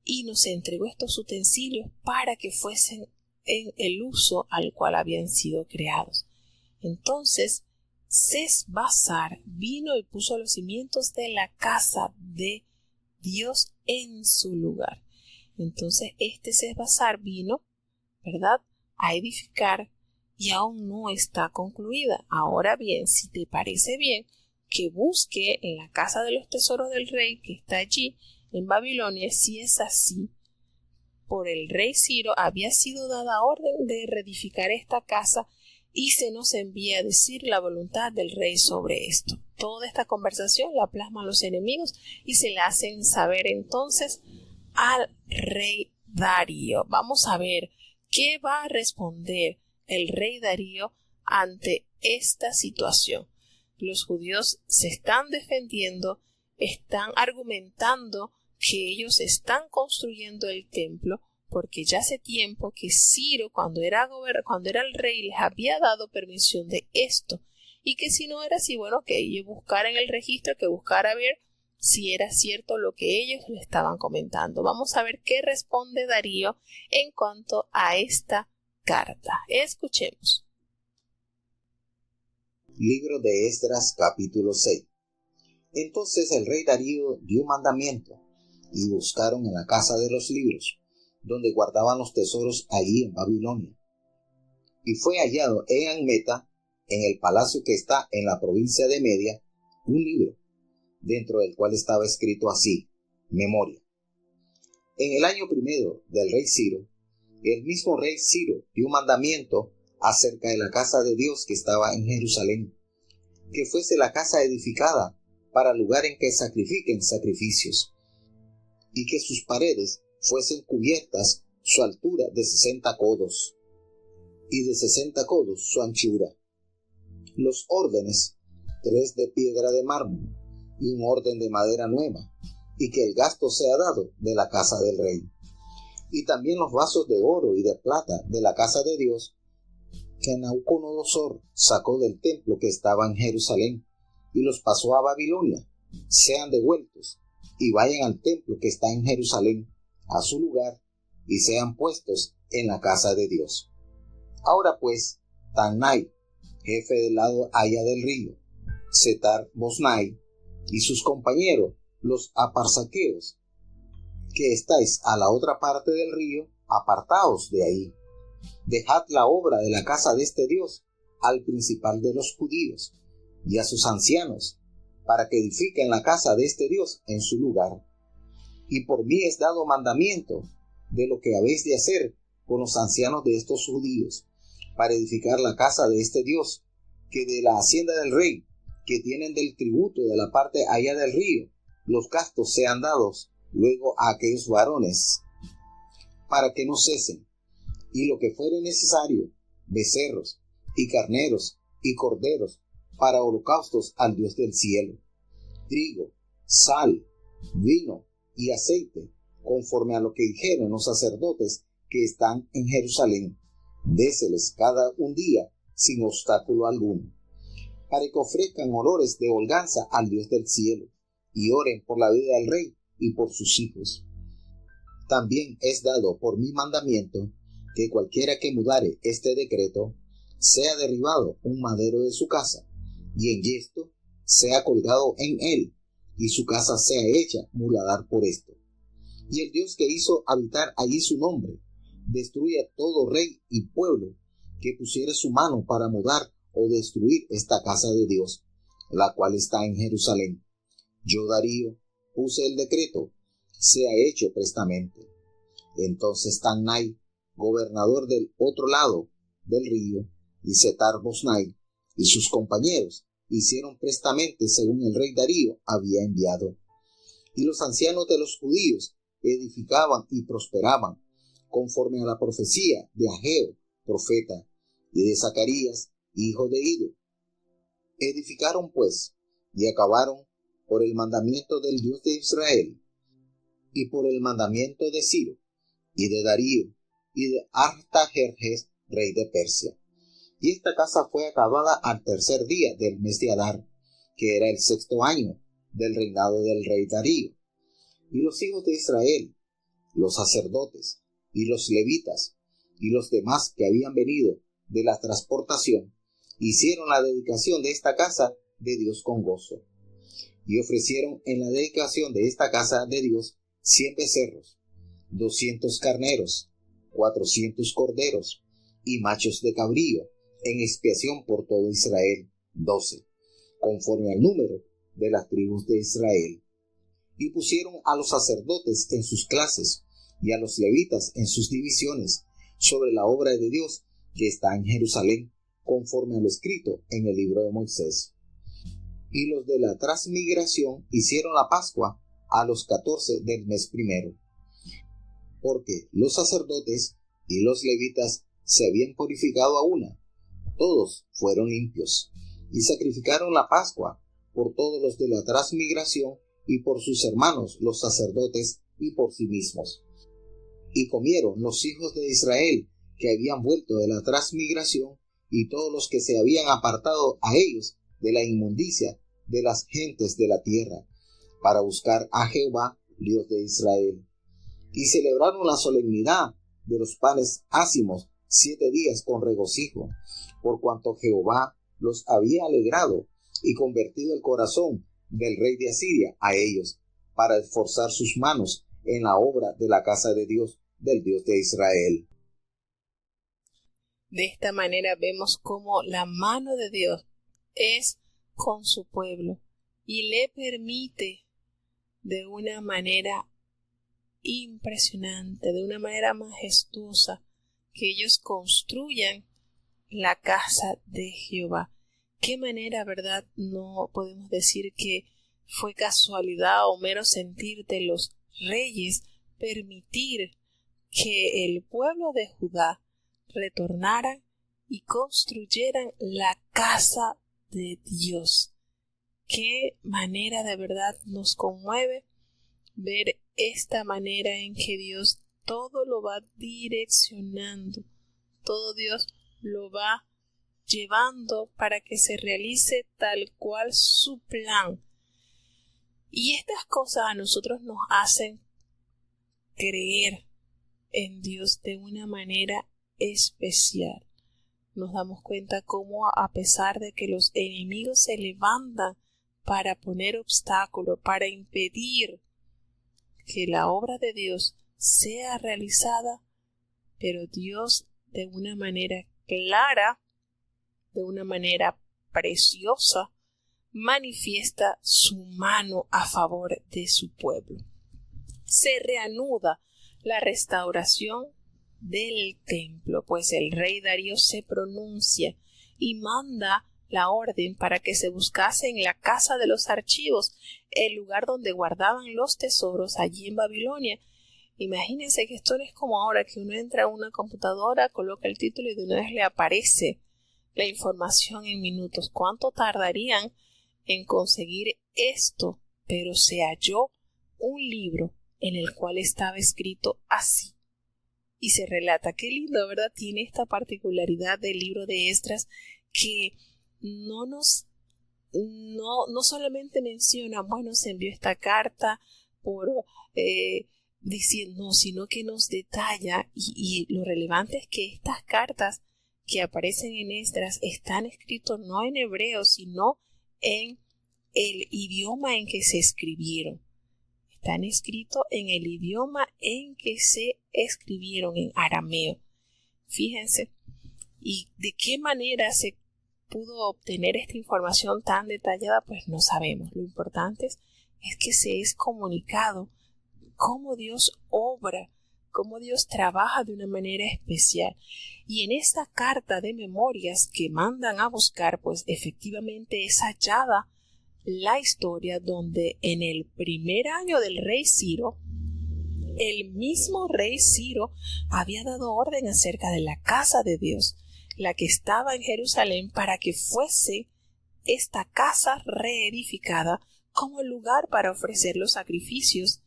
Y nos entregó estos utensilios para que fuesen en el uso al cual habían sido creados. Entonces, Sesbazar vino y puso los cimientos de la casa de Dios en su lugar. Entonces, este Sesbazar vino, ¿verdad?, a edificar y aún no está concluida. Ahora bien, si te parece bien, que busque en la casa de los tesoros del rey que está allí en Babilonia. Si es así, por el rey Ciro había sido dada orden de reedificar esta casa y se nos envía a decir la voluntad del rey sobre esto. Toda esta conversación la plasman los enemigos y se la hacen saber entonces al rey Darío. Vamos a ver qué va a responder el rey Darío ante esta situación. Los judíos se están defendiendo, están argumentando que ellos están construyendo el templo porque ya hace tiempo que Ciro, cuando era el rey, les había dado permisión de esto, y que si no era así, bueno, que ellos buscaran el registro, que buscara ver si era cierto lo que ellos le estaban comentando. Vamos a ver qué responde Darío en cuanto a esta carta. Escuchemos. Libro de Esdras, capítulo 6. Entonces el rey Darío dio mandamiento, y buscaron en la casa de los libros, donde guardaban los tesoros allí en Babilonia. Y fue hallado en Anmeta, en el palacio que está en la provincia de Media, un libro, dentro del cual estaba escrito así: Memoria. En el año primero del rey Ciro, el mismo rey Ciro dio mandamiento acerca de la casa de Dios que estaba en Jerusalén, que fuese la casa edificada para lugar en que sacrifiquen sacrificios, y que sus paredes fuesen cubiertas su altura de 60 codos, y de 60 codos su anchura. Los órdenes, 3 de piedra de mármol, y un orden de madera nueva, y que el gasto sea dado de la casa del rey. Y también los vasos de oro y de plata de la casa de Dios, que Nabucodonosor sacó del templo que estaba en Jerusalén, y los pasó a Babilonia, sean devueltos, y vayan al templo que está en Jerusalén, a su lugar, y sean puestos en la casa de Dios. Ahora pues, Tannai, jefe del lado allá del río, Setar-Boznai, y sus compañeros, los aparsaqueos, que estáis a la otra parte del río, apartaos de ahí. Dejad la obra de la casa de este Dios al principal de los judíos y a sus ancianos, para que edifiquen la casa de este Dios en su lugar. Y por mí es dado mandamiento de lo que habéis de hacer con los ancianos de estos judíos, para edificar la casa de este Dios, que de la hacienda del rey, que tienen del tributo de la parte allá del río, los gastos sean dados luego a aquellos varones, para que no cesen, y lo que fuere necesario, becerros, y carneros, y corderos, para holocaustos al Dios del cielo, trigo, sal, vino y aceite, conforme a lo que dijeron los sacerdotes que están en Jerusalén, déseles cada un día sin obstáculo alguno, para que ofrezcan olores de holganza al Dios del cielo, y oren por la vida del rey y por sus hijos. También es dado por mi mandamiento que cualquiera que mudare este decreto sea derribado un madero de su casa, y en yesto sea colgado en él, y su casa sea hecha muladar por esto. Y el Dios que hizo habitar allí su nombre, destruya todo rey y pueblo que pusiere su mano para mudar o destruir esta casa de Dios, la cual está en Jerusalén. Yo, Darío, puse el decreto, sea hecho prestamente. Entonces Tannai, gobernador del otro lado del río, y Setar-Boznai y sus compañeros hicieron prestamente según el rey Darío había enviado. Y los ancianos de los judíos edificaban y prosperaban, conforme a la profecía de Ageo, profeta, y de Zacarías, hijo de Ido. Edificaron pues, y acabaron por el mandamiento del Dios de Israel, y por el mandamiento de Ciro, y de Darío, y de Artajerjes, rey de Persia. Y esta casa fue acabada al tercer día del mes de Adar, que era el 6º año del reinado del rey Darío. Y los hijos de Israel, los sacerdotes y los levitas, y los demás que habían venido de la transportación hicieron la dedicación de esta casa de Dios con gozo. Y ofrecieron en la dedicación de esta casa de Dios 100 becerros, 200 carneros, 400 corderos y machos de cabrío, en expiación por todo Israel, 12, conforme al número de las tribus de Israel. Y pusieron a los sacerdotes en sus clases y a los levitas en sus divisiones sobre la obra de Dios que está en Jerusalén, conforme a lo escrito en el libro de Moisés. Y los de la transmigración hicieron la Pascua a los 14 del mes primero, porque los sacerdotes y los levitas se habían purificado a una, todos fueron limpios, y sacrificaron la Pascua por todos los de la transmigración y por sus hermanos los sacerdotes y por sí mismos. Y comieron los hijos de Israel que habían vuelto de la transmigración y todos los que se habían apartado a ellos de la inmundicia de las gentes de la tierra, para buscar a Jehová, Dios de Israel. Y celebraron la solemnidad de los panes ácimos 7 días con regocijo, por cuanto Jehová los había alegrado y convertido el corazón del rey de Asiria a ellos, para esforzar sus manos en la obra de la casa de Dios, del Dios de Israel. De esta manera vemos cómo la mano de Dios es con su pueblo y le permite de una manera impresionante, de una manera majestuosa, que ellos construyan la casa de Jehová. Qué manera, ¿verdad? No podemos decir que fue casualidad o mero sentir de los reyes permitir que el pueblo de Judá retornaran y construyeran la casa de Dios. Qué manera de verdad nos conmueve ver esta manera en que Dios todo lo va direccionando, todo Dios lo va llevando para que se realice tal cual su plan. Y estas cosas a nosotros nos hacen creer en Dios de una manera especial. Nos damos cuenta cómo, a pesar de que los enemigos se levantan para poner obstáculos, para impedir que la obra de Dios sea realizada, pero Dios de una manera clara, de una manera preciosa, manifiesta su mano a favor de su pueblo. Se reanuda la restauración del templo, pues el rey Darío se pronuncia y manda la orden para que se buscase en la casa de los archivos, el lugar donde guardaban los tesoros allí en Babilonia. Imagínense que esto no es como ahora que uno entra a una computadora, coloca el título y de una vez le aparece la información en minutos. ¿Cuánto tardarían en conseguir esto? Pero se halló un libro en el cual estaba escrito así. Y se relata, qué lindo, ¿verdad? Tiene esta particularidad del libro de Esdras que no solamente menciona, bueno, se envió esta carta por diciendo, no, sino que nos detalla y lo relevante es que estas cartas que aparecen en Esdras están escritos no en hebreo, sino en el idioma en que se escribieron. Están escritos en el idioma en que se escribieron, en arameo. Fíjense, y de qué manera se pudo obtener esta información tan detallada, pues no sabemos. Lo importante es que se es comunicado cómo Dios obra, cómo Dios trabaja de una manera especial. Y en esta carta de memorias que mandan a buscar, pues efectivamente es hallada la historia donde en el primer año del rey Ciro, el mismo rey Ciro había dado orden acerca de la casa de Dios, la que estaba en Jerusalén, para que fuese esta casa reedificada como lugar para ofrecer los sacrificios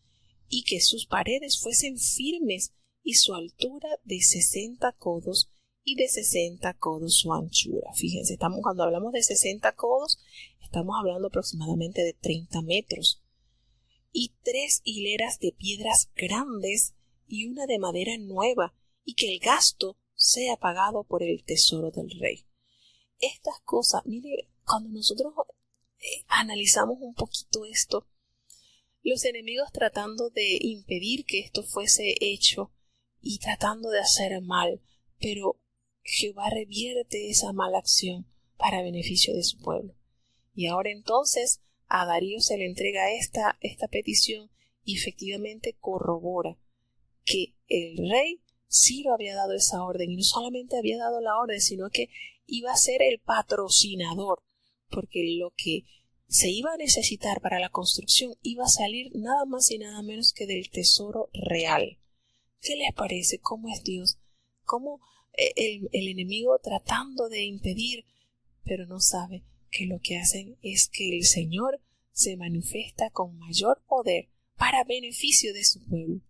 y que sus paredes fuesen firmes y su altura de 60 codos y de 60 codos su anchura. Fíjense, cuando hablamos de 60 codos, estamos hablando aproximadamente de 30 metros. Y 3 hileras de piedras grandes y una de madera nueva, y que el gasto sea pagado por el tesoro del rey. Estas cosas, mire, cuando nosotros analizamos un poquito esto, los enemigos tratando de impedir que esto fuese hecho y tratando de hacer mal, pero Jehová revierte esa mala acción para beneficio de su pueblo. Y ahora entonces a Darío se le entrega esta petición y efectivamente corrobora que el rey sí lo había dado esa orden, y no solamente había dado la orden, sino que iba a ser el patrocinador, porque lo que se iba a necesitar para la construcción iba a salir nada más y nada menos que del tesoro real. ¿Qué les parece? ¿Cómo es Dios? ¿Cómo el enemigo tratando de impedir, pero no sabe que lo que hacen es que el Señor se manifiesta con mayor poder para beneficio de su pueblo?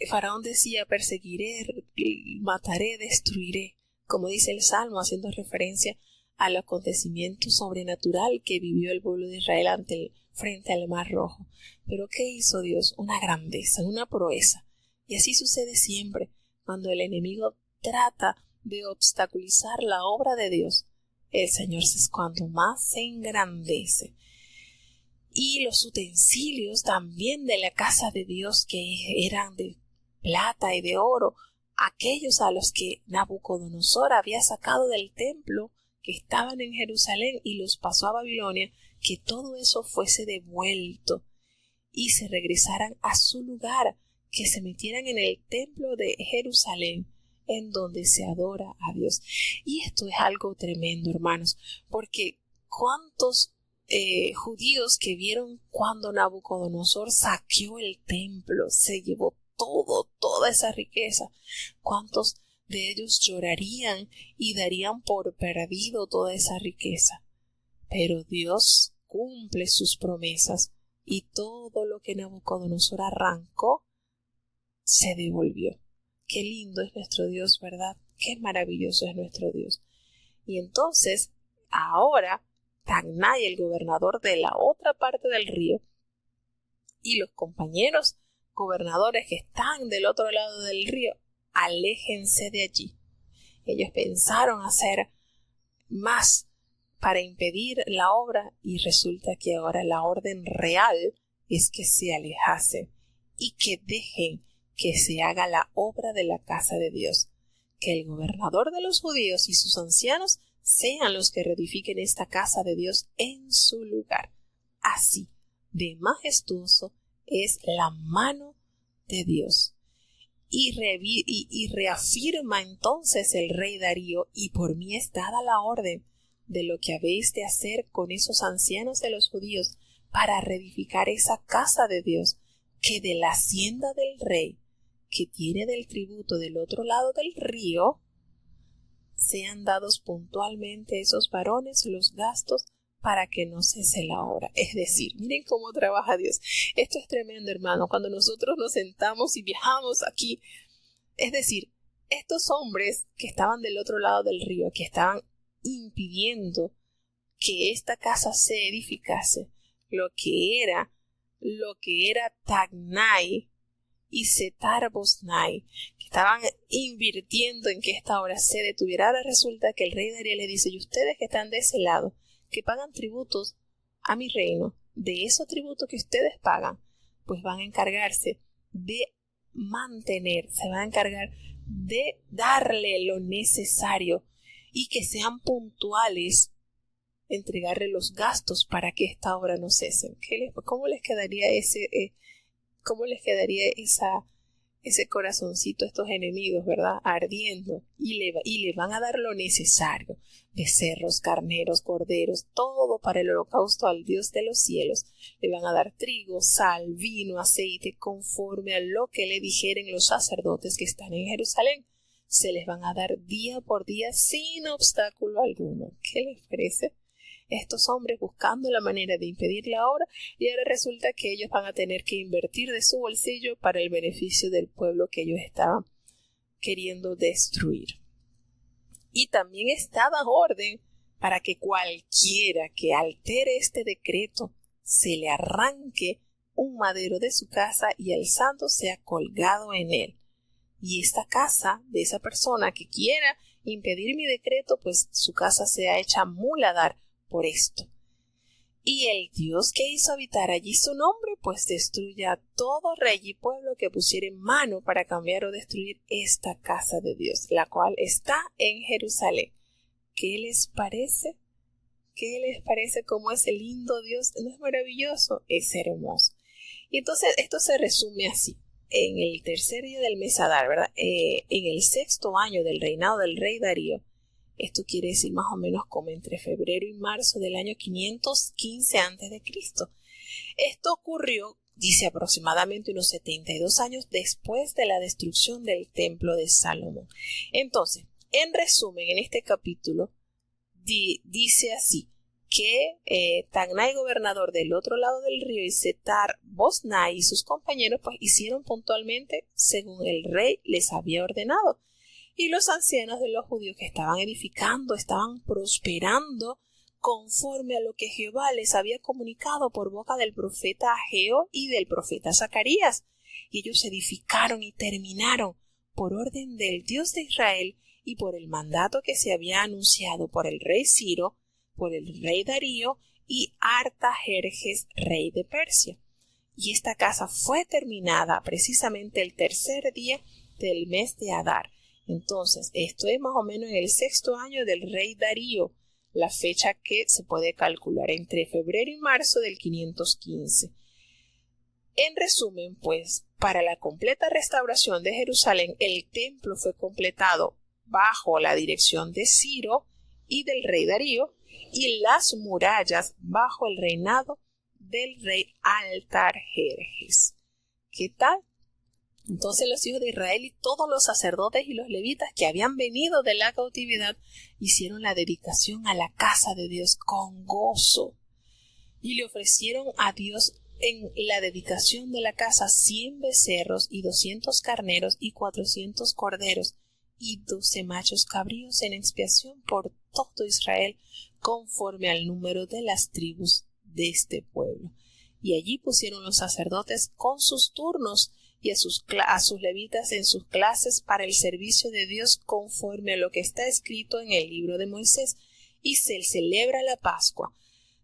Faraón decía: perseguiré, mataré, destruiré, como dice el Salmo, haciendo referencia al acontecimiento sobrenatural que vivió el pueblo de Israel frente al Mar Rojo. Pero ¿qué hizo Dios? Una grandeza, una proeza. Y así sucede siempre cuando el enemigo trata de obstaculizar la obra de Dios. El Señor es cuando más se engrandece. Y los utensilios también de la casa de Dios, que eran de plata y de oro, aquellos a los que Nabucodonosor había sacado del templo que estaban en Jerusalén y los pasó a Babilonia, que todo eso fuese devuelto y se regresaran a su lugar, que se metieran en el templo de Jerusalén, en donde se adora a Dios. Y esto es algo tremendo, hermanos, porque ¿cuántos judíos que vieron cuando Nabucodonosor saqueó el templo, se llevó toda esa riqueza? ¿Cuántos de ellos llorarían y darían por perdido toda esa riqueza? Pero Dios cumple sus promesas y todo lo que Nabucodonosor arrancó se devolvió. Qué lindo es nuestro Dios, ¿verdad? Qué maravilloso es nuestro Dios. Y entonces, ahora, Tagnai, el gobernador de la otra parte del río, y los compañeros gobernadores que están del otro lado del río, aléjense de allí. Ellos pensaron hacer más para impedir la obra y resulta que ahora la orden real es que se alejasen y que dejen que se haga la obra de la casa de Dios, que el gobernador de los judíos y sus ancianos sean los que reedifiquen esta casa de Dios en su lugar. Así de majestuoso es la mano de Dios. Y reafirma entonces el rey Darío: y por mí es dada la orden de lo que habéis de hacer con esos ancianos de los judíos para reedificar esa casa de Dios, que de la hacienda del rey, que tiene del tributo del otro lado del río, sean dados puntualmente esos varones los gastos para que no cese la obra. Es decir, miren cómo trabaja Dios. Esto es tremendo, hermano, cuando nosotros nos sentamos y viajamos aquí. Es decir, estos hombres que estaban del otro lado del río, que estaban impidiendo que esta casa se edificase, lo que era Tagnai y Setar Boznai, que estaban invirtiendo en que esta obra se detuviera. Ahora resulta que el rey Darío le dice: y ustedes que están de ese lado, que pagan tributos a mi reino, de esos tributos que ustedes pagan, pues van a encargarse de mantener, se van a encargar de darle lo necesario y que sean puntuales, entregarle los gastos para que esta obra no cese. ¿Cómo les quedaría ese corazoncito a estos enemigos, verdad? Ardiendo, y le van a dar lo necesario: becerros, carneros, corderos, todo para el holocausto al Dios de los cielos. Le van a dar trigo, sal, vino, aceite, conforme a lo que le dijeren los sacerdotes que están en Jerusalén. Se les van a dar día por día sin obstáculo alguno. ¿Qué les parece? Estos hombres buscando la manera de impedir la obra, y ahora resulta que ellos van a tener que invertir de su bolsillo para el beneficio del pueblo que ellos estaban queriendo destruir. Y también estaba orden para que cualquiera que altere este decreto se le arranque un madero de su casa y el santo sea colgado en él. y esta casa de esa persona que quiera impedir mi decreto, pues su casa sea hecha muladar por esto. Y el Dios que hizo habitar allí su nombre, pues destruya a todo rey y pueblo que pusiere en mano para cambiar o destruir esta casa de Dios, la cual está en Jerusalén. ¿Qué les parece? ¿Qué les parece cómo es el lindo Dios? ¿No es maravilloso? Es hermoso. Y entonces esto se resume así. En el tercer día del mes Adar, ¿verdad? En el 6º año del reinado del rey Darío, esto quiere decir más o menos como entre febrero y marzo del año 515 a.C. Esto ocurrió, dice, aproximadamente unos 72 años después de la destrucción del templo de Salomón. Entonces, en resumen, en este capítulo, dice así, que Tagnai, gobernador del otro lado del río, y Setar-Boznai y sus compañeros, pues hicieron puntualmente según el rey les había ordenado. Y los ancianos de los judíos que estaban edificando, estaban prosperando conforme a lo que Jehová les había comunicado por boca del profeta Ageo y del profeta Zacarías. Y ellos edificaron y terminaron por orden del Dios de Israel y por el mandato que se había anunciado por el rey Ciro, por el rey Darío y Artajerjes, rey de Persia. Y esta casa fue terminada precisamente el tercer día del mes de Adar. Entonces, esto es más o menos en el 6º año del rey Darío, la fecha que se puede calcular entre febrero y marzo del 515. En resumen, pues, para la completa restauración de Jerusalén, el templo fue completado bajo la dirección de Ciro y del rey Darío, y las murallas bajo el reinado del rey Artajerjes. ¿Qué tal? Entonces los hijos de Israel y todos los sacerdotes y los levitas que habían venido de la cautividad hicieron la dedicación a la casa de Dios con gozo y le ofrecieron a Dios en la dedicación de la casa 100 becerros y 200 carneros y 400 corderos y 12 machos cabríos en expiación por todo Israel conforme al número de las tribus de este pueblo. Y allí pusieron los sacerdotes con sus turnos y a sus levitas en sus clases para el servicio de Dios conforme a lo que está escrito en el libro de Moisés, y se celebra la Pascua.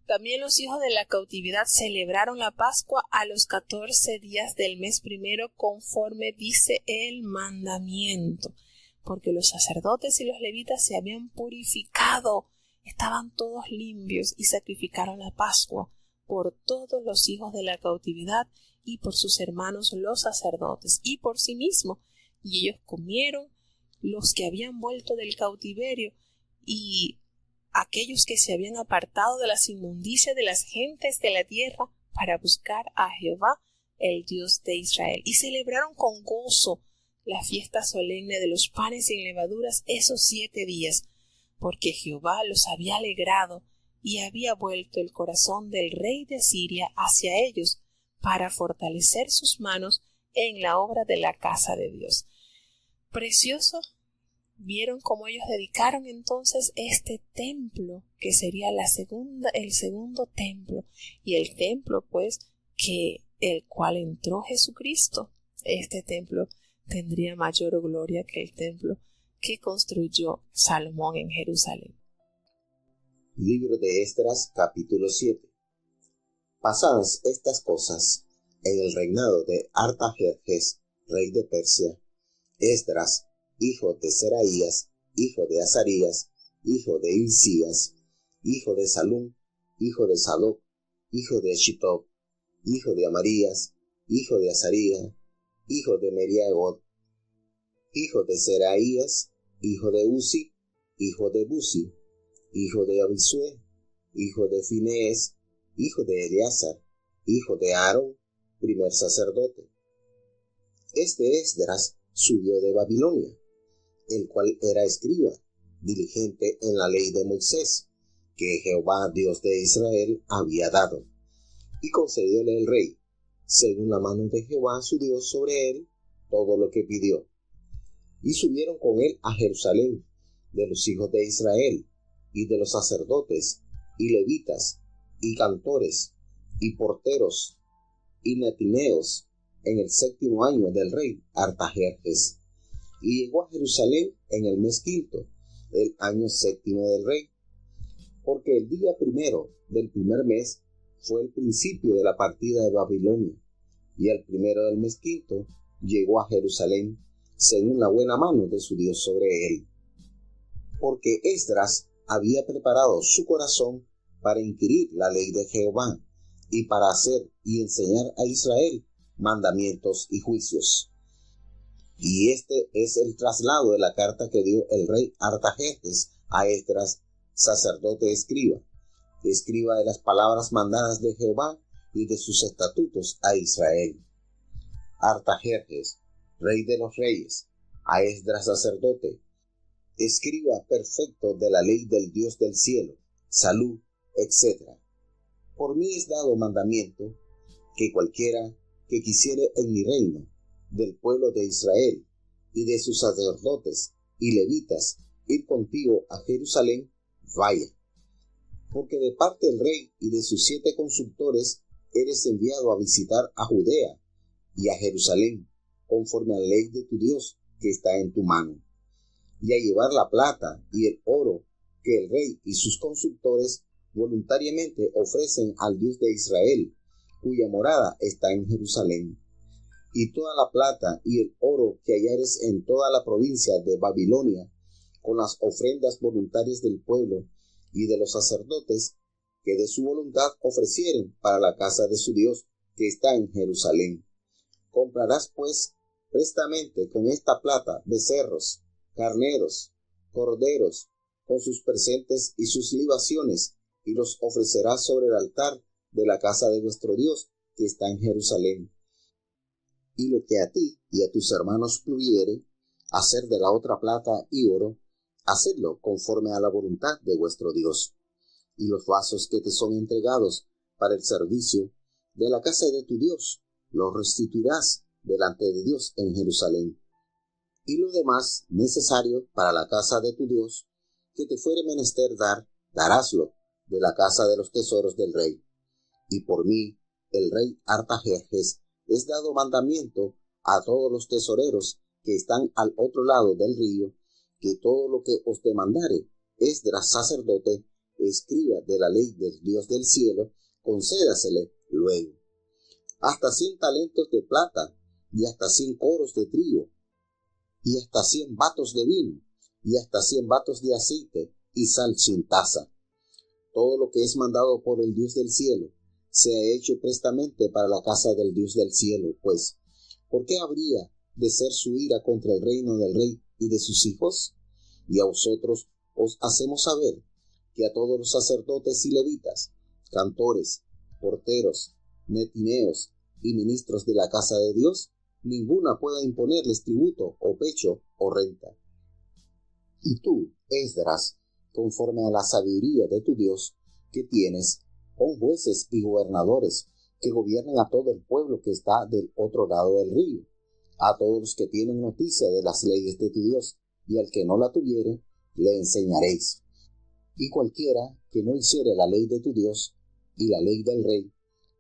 También los hijos de la cautividad celebraron la Pascua a los 14 días del mes primero conforme dice el mandamiento, porque los sacerdotes y los levitas se habían purificado, estaban todos limpios y sacrificaron la Pascua por todos los hijos de la cautividad y por sus hermanos los sacerdotes y por sí mismos, y ellos comieron los que habían vuelto del cautiverio y aquellos que se habían apartado de las inmundicias de las gentes de la tierra para buscar a Jehová, el Dios de Israel, y celebraron con gozo la fiesta solemne de los panes sin levaduras esos 7 días, porque Jehová los había alegrado y había vuelto el corazón del rey de Siria hacia ellos para fortalecer sus manos en la obra de la casa de Dios. Precioso. Vieron cómo ellos dedicaron entonces este templo, que sería el segundo templo, y el templo pues que el cual entró Jesucristo. Este templo tendría mayor gloria que el templo que construyó Salomón en Jerusalén. Libro de Esdras, capítulo 7. Pasadas estas cosas, en el reinado de Artajerjes, rey de Persia, Esdras, hijo de Seraías, hijo de Azarías, hijo de Hilcías, hijo de Salum, hijo de Sadoc, hijo de Shitob, hijo de Amarías, hijo de Azarías, hijo de Meriaod, hijo de Seraías, hijo de Uzi, hijo de Buzi, hijo de Abisue, hijo de Finees, hijo de Eleazar, hijo de Aarón, primer sacerdote. Este Esdras subió de Babilonia, el cual era escriba, diligente en la ley de Moisés, que Jehová, Dios de Israel, había dado, y concedióle el rey, según la mano de Jehová su Dios sobre él, todo lo que pidió. Y subieron con él a Jerusalén, de los hijos de Israel, y de los sacerdotes, y levitas, y cantores, y porteros, y netineos, en el 7º año del rey Artajerjes, y llegó a Jerusalén en el mes quinto, el año séptimo del rey, porque el día primero del primer mes fue el principio de la partida de Babilonia, y al primero del mes quinto llegó a Jerusalén, según la buena mano de su Dios sobre él. Porque Esdras había preparado su corazón para inquirir la ley de Jehová, y para hacer y enseñar a Israel mandamientos y juicios. Y este es el traslado de la carta que dio el rey Artajerjes a Esdras, sacerdote escriba de las palabras mandadas de Jehová y de sus estatutos a Israel. Artajerjes, rey de los reyes, a Esdras sacerdote, escriba perfecto de la ley del Dios del cielo, salud, etc. Por mí es dado mandamiento que cualquiera que quisiere en mi reino, del pueblo de Israel y de sus sacerdotes y levitas, ir contigo a Jerusalén, vaya. Porque de parte del rey y de sus 7 consultores eres enviado a visitar a Judea y a Jerusalén, conforme a la ley de tu Dios que está en tu mano, y a llevar la plata y el oro que el rey y sus consultores voluntariamente ofrecen al Dios de Israel, cuya morada está en Jerusalén. Y toda la plata y el oro que hallares en toda la provincia de Babilonia, con las ofrendas voluntarias del pueblo y de los sacerdotes, que de su voluntad ofrecieren para la casa de su Dios que está en Jerusalén. Comprarás pues prestamente con esta plata becerros, carneros, corderos, con sus presentes y sus libaciones, y los ofrecerás sobre el altar de la casa de vuestro Dios que está en Jerusalén. Y lo que a ti y a tus hermanos pluviere, hacer de la otra plata y oro, hacedlo conforme a la voluntad de vuestro Dios. Y los vasos que te son entregados para el servicio de la casa de tu Dios, los restituirás delante de Dios en Jerusalén. Y lo demás necesario para la casa de tu Dios, que te fuere menester dar, daráslo de la casa de los tesoros del rey. Y por mí, el rey Artajerjes, es dado mandamiento a todos los tesoreros que están al otro lado del río, que todo lo que os demandare Esdras sacerdote, escriba de la ley del Dios del cielo, concédasele luego. Hasta 100 talentos de plata, y hasta 100 coros de trigo, y hasta 100 batos de vino, y hasta 100 batos de aceite, y sal sin taza. Todo lo que es mandado por el Dios del cielo, sea hecho prestamente para la casa del Dios del cielo, pues, ¿por qué habría de ser su ira contra el reino del rey y de sus hijos? Y a vosotros os hacemos saber que a todos los sacerdotes y levitas, cantores, porteros, netineos y ministros de la casa de Dios, ninguna pueda imponerles tributo o pecho o renta. Y tú, Esdras, conforme a la sabiduría de tu Dios que tienes, pon jueces y gobernadores que gobiernen a todo el pueblo que está del otro lado del río, a todos los que tienen noticia de las leyes de tu Dios, y al que no la tuviere, le enseñaréis. Y cualquiera que no hiciere la ley de tu Dios y la ley del rey,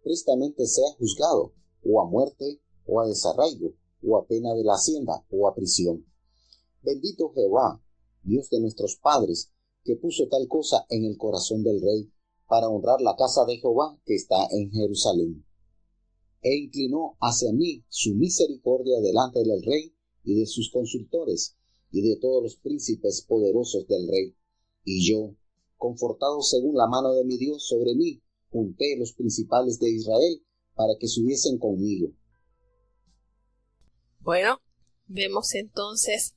prestamente sea juzgado, o a muerte, o a desarraigo, o a pena de la hacienda, o a prisión. Bendito Jehová, Dios de nuestros padres, que puso tal cosa en el corazón del rey, para honrar la casa de Jehová que está en Jerusalén. E inclinó hacia mí su misericordia delante del rey y de sus consultores, y de todos los príncipes poderosos del rey. Y yo, confortado según la mano de mi Dios sobre mí, junté los principales de Israel para que subiesen conmigo. Bueno, vemos entonces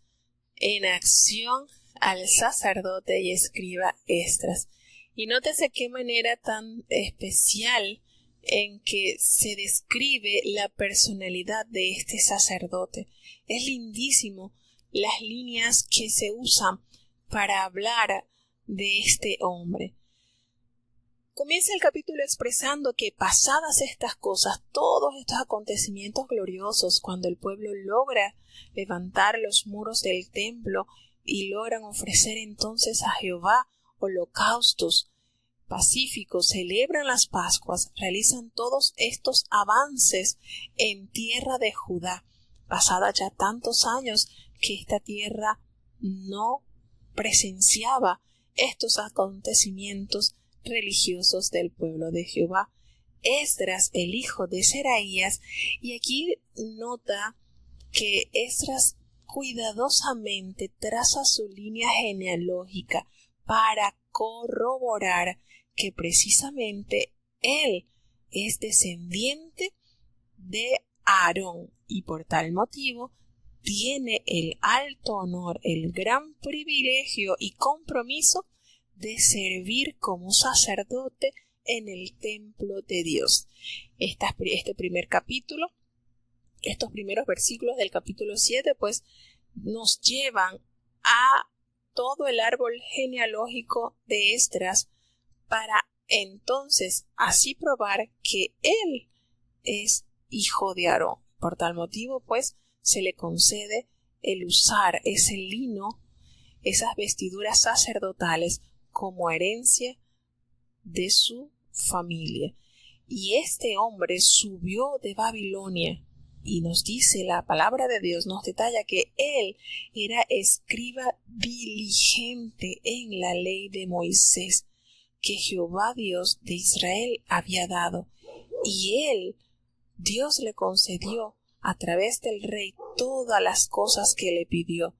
en acción al sacerdote y escriba Esdras. Y nótese qué manera tan especial en que se describe la personalidad de este sacerdote. Es lindísimo las líneas que se usan para hablar de este hombre. Comienza el capítulo expresando que pasadas estas cosas, todos estos acontecimientos gloriosos, cuando el pueblo logra levantar los muros del templo y logran ofrecer entonces a Jehová holocaustos pacíficos, celebran las Pascuas, realizan todos estos avances en tierra de Judá. Pasada ya tantos años que esta tierra no presenciaba estos acontecimientos religiosos del pueblo de Jehová. Esdras, el hijo de Seraías, y aquí nota que Esdras cuidadosamente traza su línea genealógica para corroborar que precisamente él es descendiente de Aarón y por tal motivo tiene el alto honor, el gran privilegio y compromiso de servir como sacerdote en el templo de Dios. Este primer capítulo, estos primeros versículos del capítulo 7, pues nos llevan a todo el árbol genealógico de Esdras para entonces así probar que él es hijo de Aarón. Por tal motivo, pues, se le concede el usar ese lino, esas vestiduras sacerdotales como herencia de su familia. Y este hombre subió de Babilonia y nos dice la palabra de Dios, nos detalla que él era escriba diligente en la ley de Moisés que Jehová Dios de Israel había dado. Y él, Dios le concedió a través del rey todas las cosas que le pidió.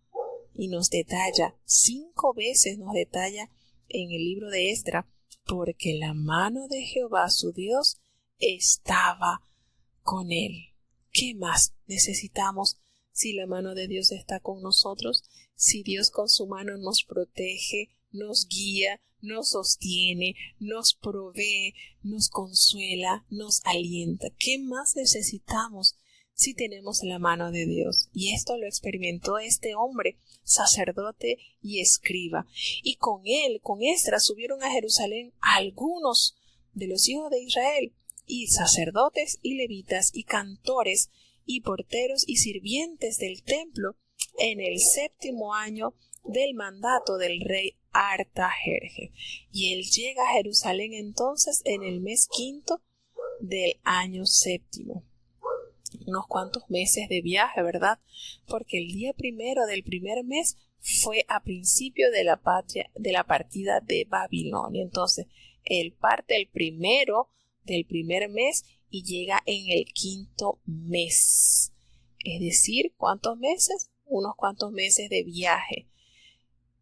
Y nos detalla, 5 veces nos detalla en el libro de Esdras, porque la mano de Jehová su Dios estaba con él. ¿Qué más necesitamos si la mano de Dios está con nosotros? Si Dios con su mano nos protege, nos guía, nos sostiene, nos provee, nos consuela, nos alienta. ¿Qué más necesitamos si tenemos la mano de Dios? Y esto lo experimentó este hombre, sacerdote y escriba. Y con él, con Esdras, subieron a Jerusalén algunos de los hijos de Israel, y sacerdotes y levitas y cantores y porteros y sirvientes del templo en el 7º año del mandato del rey Artajerjes. Y él llega a Jerusalén entonces en el mes 5 del año 7. Unos cuantos meses de viaje, ¿verdad? Porque el día 1 del primer mes fue a principio de la partida de Babilonia. Entonces, él parte el 1 del primer mes y llega en el 5.º mes. Es decir, ¿cuántos meses? Unos cuantos meses de viaje.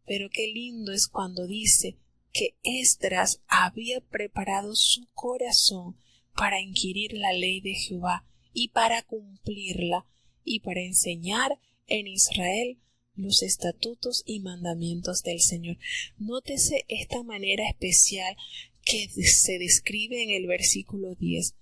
Pero qué lindo es cuando dice que Esdras había preparado su corazón para inquirir la ley de Jehová y para cumplirla y para enseñar en Israel los estatutos y mandamientos del Señor. Nótese esta manera especial que se describe en el versículo 10.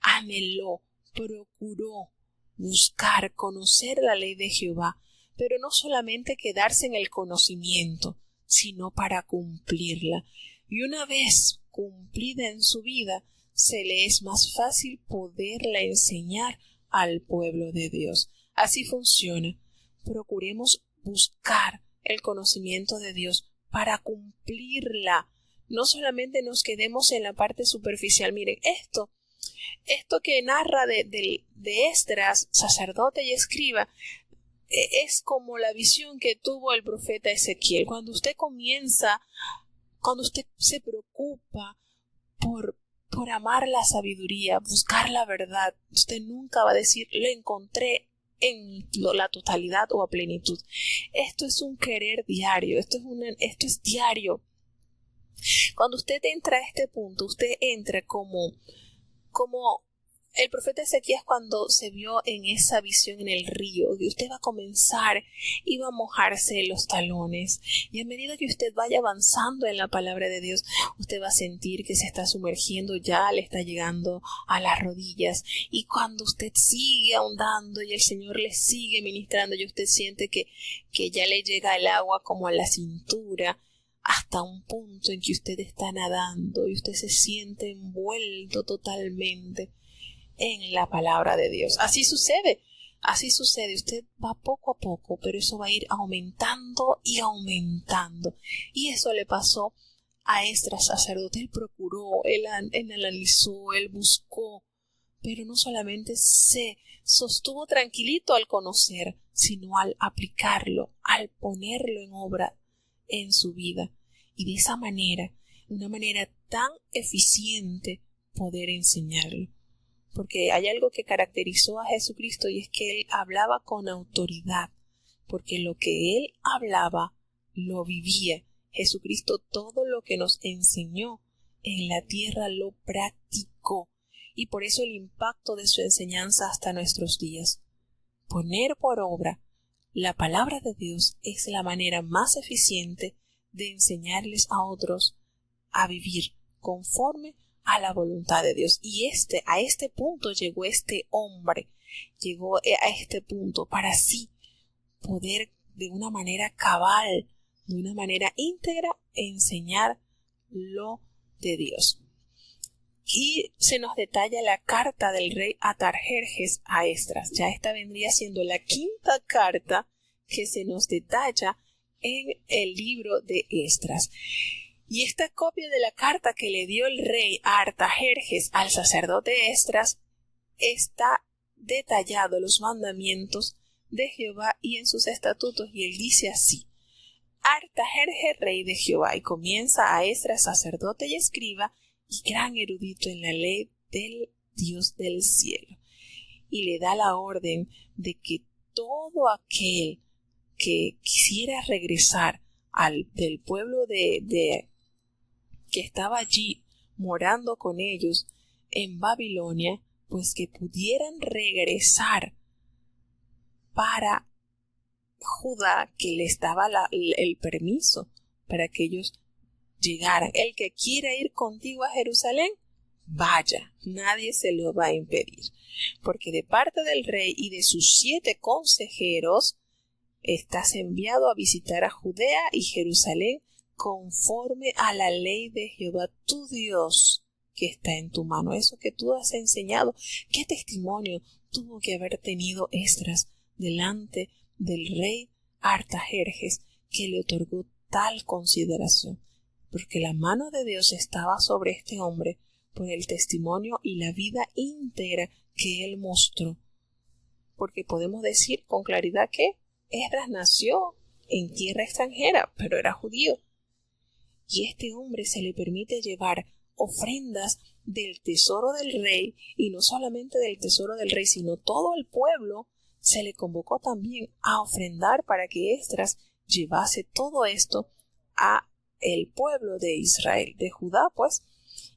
Anheló, procuró buscar, conocer la ley de Jehová, pero no solamente quedarse en el conocimiento, sino para cumplirla. Y una vez cumplida en su vida, se le es más fácil poderla enseñar al pueblo de Dios. Así funciona. Procuremos buscar el conocimiento de Dios para cumplirla. No solamente nos quedemos en la parte superficial. Miren, esto que narra de Esdras, sacerdote y escriba, es como la visión que tuvo el profeta Ezequiel. Cuando usted se preocupa por amar la sabiduría, buscar la verdad, usted nunca va a decir, lo encontré en la totalidad o a plenitud. Esto es un querer diario, esto es diario. Cuando usted entra a este punto, usted entra como el profeta Ezequías cuando se vio en esa visión en el río, que usted va a comenzar y va a mojarse los talones. Y a medida que usted vaya avanzando en la palabra de Dios, usted va a sentir que se está sumergiendo, ya le está llegando a las rodillas. Y cuando usted sigue ahondando y el Señor le sigue ministrando y usted siente que ya le llega el agua como a la cintura, hasta un punto en que usted está nadando y usted se siente envuelto totalmente en la palabra de Dios. Así sucede. Usted va poco a poco, pero eso va a ir aumentando y aumentando. Y eso le pasó a Esdras, sacerdote. Él procuró, él analizó, él buscó, pero no solamente se sostuvo tranquilito al conocer, sino al aplicarlo, al ponerlo en obra en su vida. Y de esa manera, una manera tan eficiente, poder enseñarlo. Porque hay algo que caracterizó a Jesucristo y es que Él hablaba con autoridad, porque lo que Él hablaba lo vivía. Jesucristo todo lo que nos enseñó en la tierra lo practicó, y por eso el impacto de su enseñanza hasta nuestros días. Poner por obra la palabra de Dios es la manera más eficiente de enseñarles a otros a vivir conforme a la voluntad de Dios. Y a este punto llegó este hombre, llegó a este punto para así poder de una manera cabal, de una manera íntegra, enseñar lo de Dios. Y se nos detalla la carta del rey Artajerjes a Esdras. Ya esta vendría siendo la quinta carta que se nos detalla en el libro de Esdras. Y esta copia de la carta que le dio el rey Artajerjes al sacerdote Esdras está detallado los mandamientos de Jehová y en sus estatutos, y él dice así: Artajerjes, rey de Jehová, y comienza a Esdras, sacerdote y escriba y gran erudito en la ley del Dios del cielo, y le da la orden de que todo aquel que quisiera regresar del pueblo de que estaba allí morando con ellos en Babilonia, pues que pudieran regresar para Judá, que les daba el permiso para que ellos llegaran. El que quiera ir contigo a Jerusalén, vaya, nadie se lo va a impedir, porque de parte del rey y de sus 7 consejeros estás enviado a visitar a Judea y Jerusalén conforme a la ley de Jehová tu Dios que está en tu mano. Eso que tú has enseñado, ¿qué testimonio tuvo que haber tenido Esdras delante del rey Artajerjes, que le otorgó tal consideración? Porque la mano de Dios estaba sobre este hombre por el testimonio y la vida íntegra que él mostró. Porque podemos decir con claridad que Esdras nació en tierra extranjera, pero era judío. Y este hombre se le permite llevar ofrendas del tesoro del rey, y no solamente del tesoro del rey, sino todo el pueblo se le convocó también a ofrendar para que Esdras llevase todo esto a el pueblo de Israel, de Judá, pues,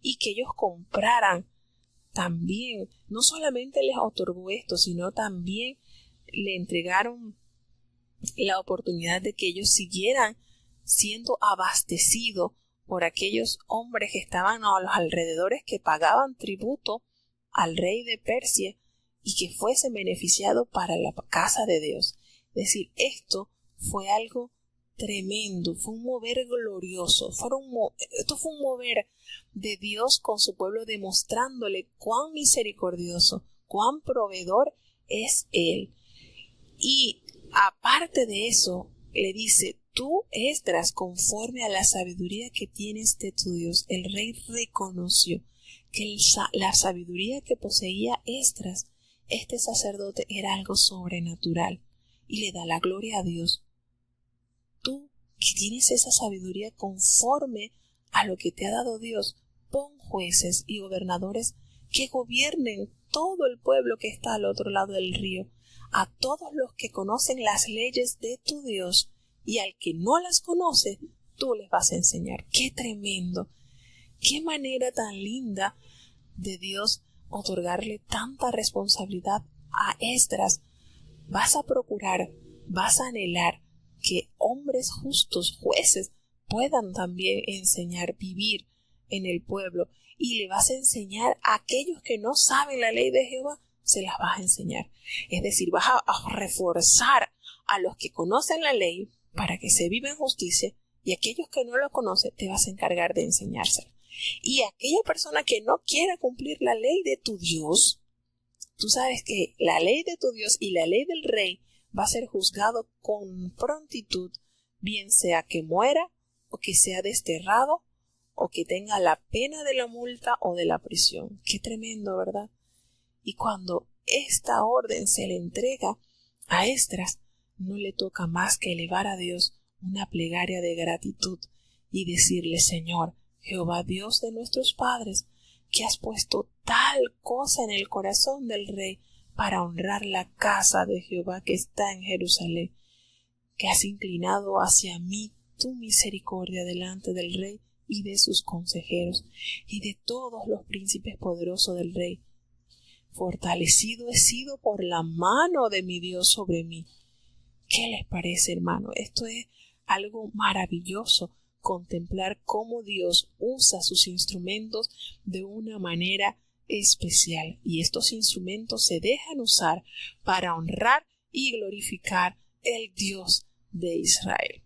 y que ellos compraran también. No solamente les otorgó esto, sino también le entregaron la oportunidad de que ellos siguieran siendo abastecidos por aquellos hombres que estaban a los alrededores, que pagaban tributo al rey de Persia, y que fuesen beneficiados para la casa de Dios. Es decir, esto fue algo tremendo, fue un mover glorioso, esto fue un mover de Dios con su pueblo, demostrándole cuán misericordioso, cuán proveedor es Él. Y aparte de eso, le dice: tú, Esdras, conforme a la sabiduría que tienes de tu Dios. El rey reconoció que la sabiduría que poseía Esdras, este sacerdote, era algo sobrenatural, y le da la gloria a Dios. Tú, que tienes esa sabiduría conforme a lo que te ha dado Dios, pon jueces y gobernadores que gobiernen todo el pueblo que está al otro lado del río, a todos los que conocen las leyes de tu Dios, y al que no las conoce, tú les vas a enseñar. ¡Qué tremendo! ¡Qué manera tan linda de Dios otorgarle tanta responsabilidad a Esdras! Vas a procurar, vas a anhelar que hombres justos, jueces, puedan también enseñar, vivir en el pueblo, y le vas a enseñar a aquellos que no saben la ley de Jehová, se las vas a enseñar. Es decir, vas a reforzar a los que conocen la ley para que se viva en justicia, y aquellos que no lo conocen te vas a encargar de enseñársela. Y aquella persona que no quiera cumplir la ley de tu Dios, tú sabes que la ley de tu Dios y la ley del rey va a ser juzgado con prontitud, bien sea que muera o que sea desterrado o que tenga la pena de la multa o de la prisión. Qué tremendo, ¿verdad? Y cuando esta orden se le entrega a Esdras, no le toca más que elevar a Dios una plegaria de gratitud y decirle: Señor, Jehová Dios de nuestros padres, que has puesto tal cosa en el corazón del rey para honrar la casa de Jehová que está en Jerusalén, que has inclinado hacia mí tu misericordia delante del rey y de sus consejeros y de todos los príncipes poderosos del rey. Fortalecido he sido por la mano de mi Dios sobre mí. ¿Qué les parece, hermano? Esto es algo maravilloso, contemplar cómo Dios usa sus instrumentos de una manera especial, y estos instrumentos se dejan usar para honrar y glorificar el Dios de Israel.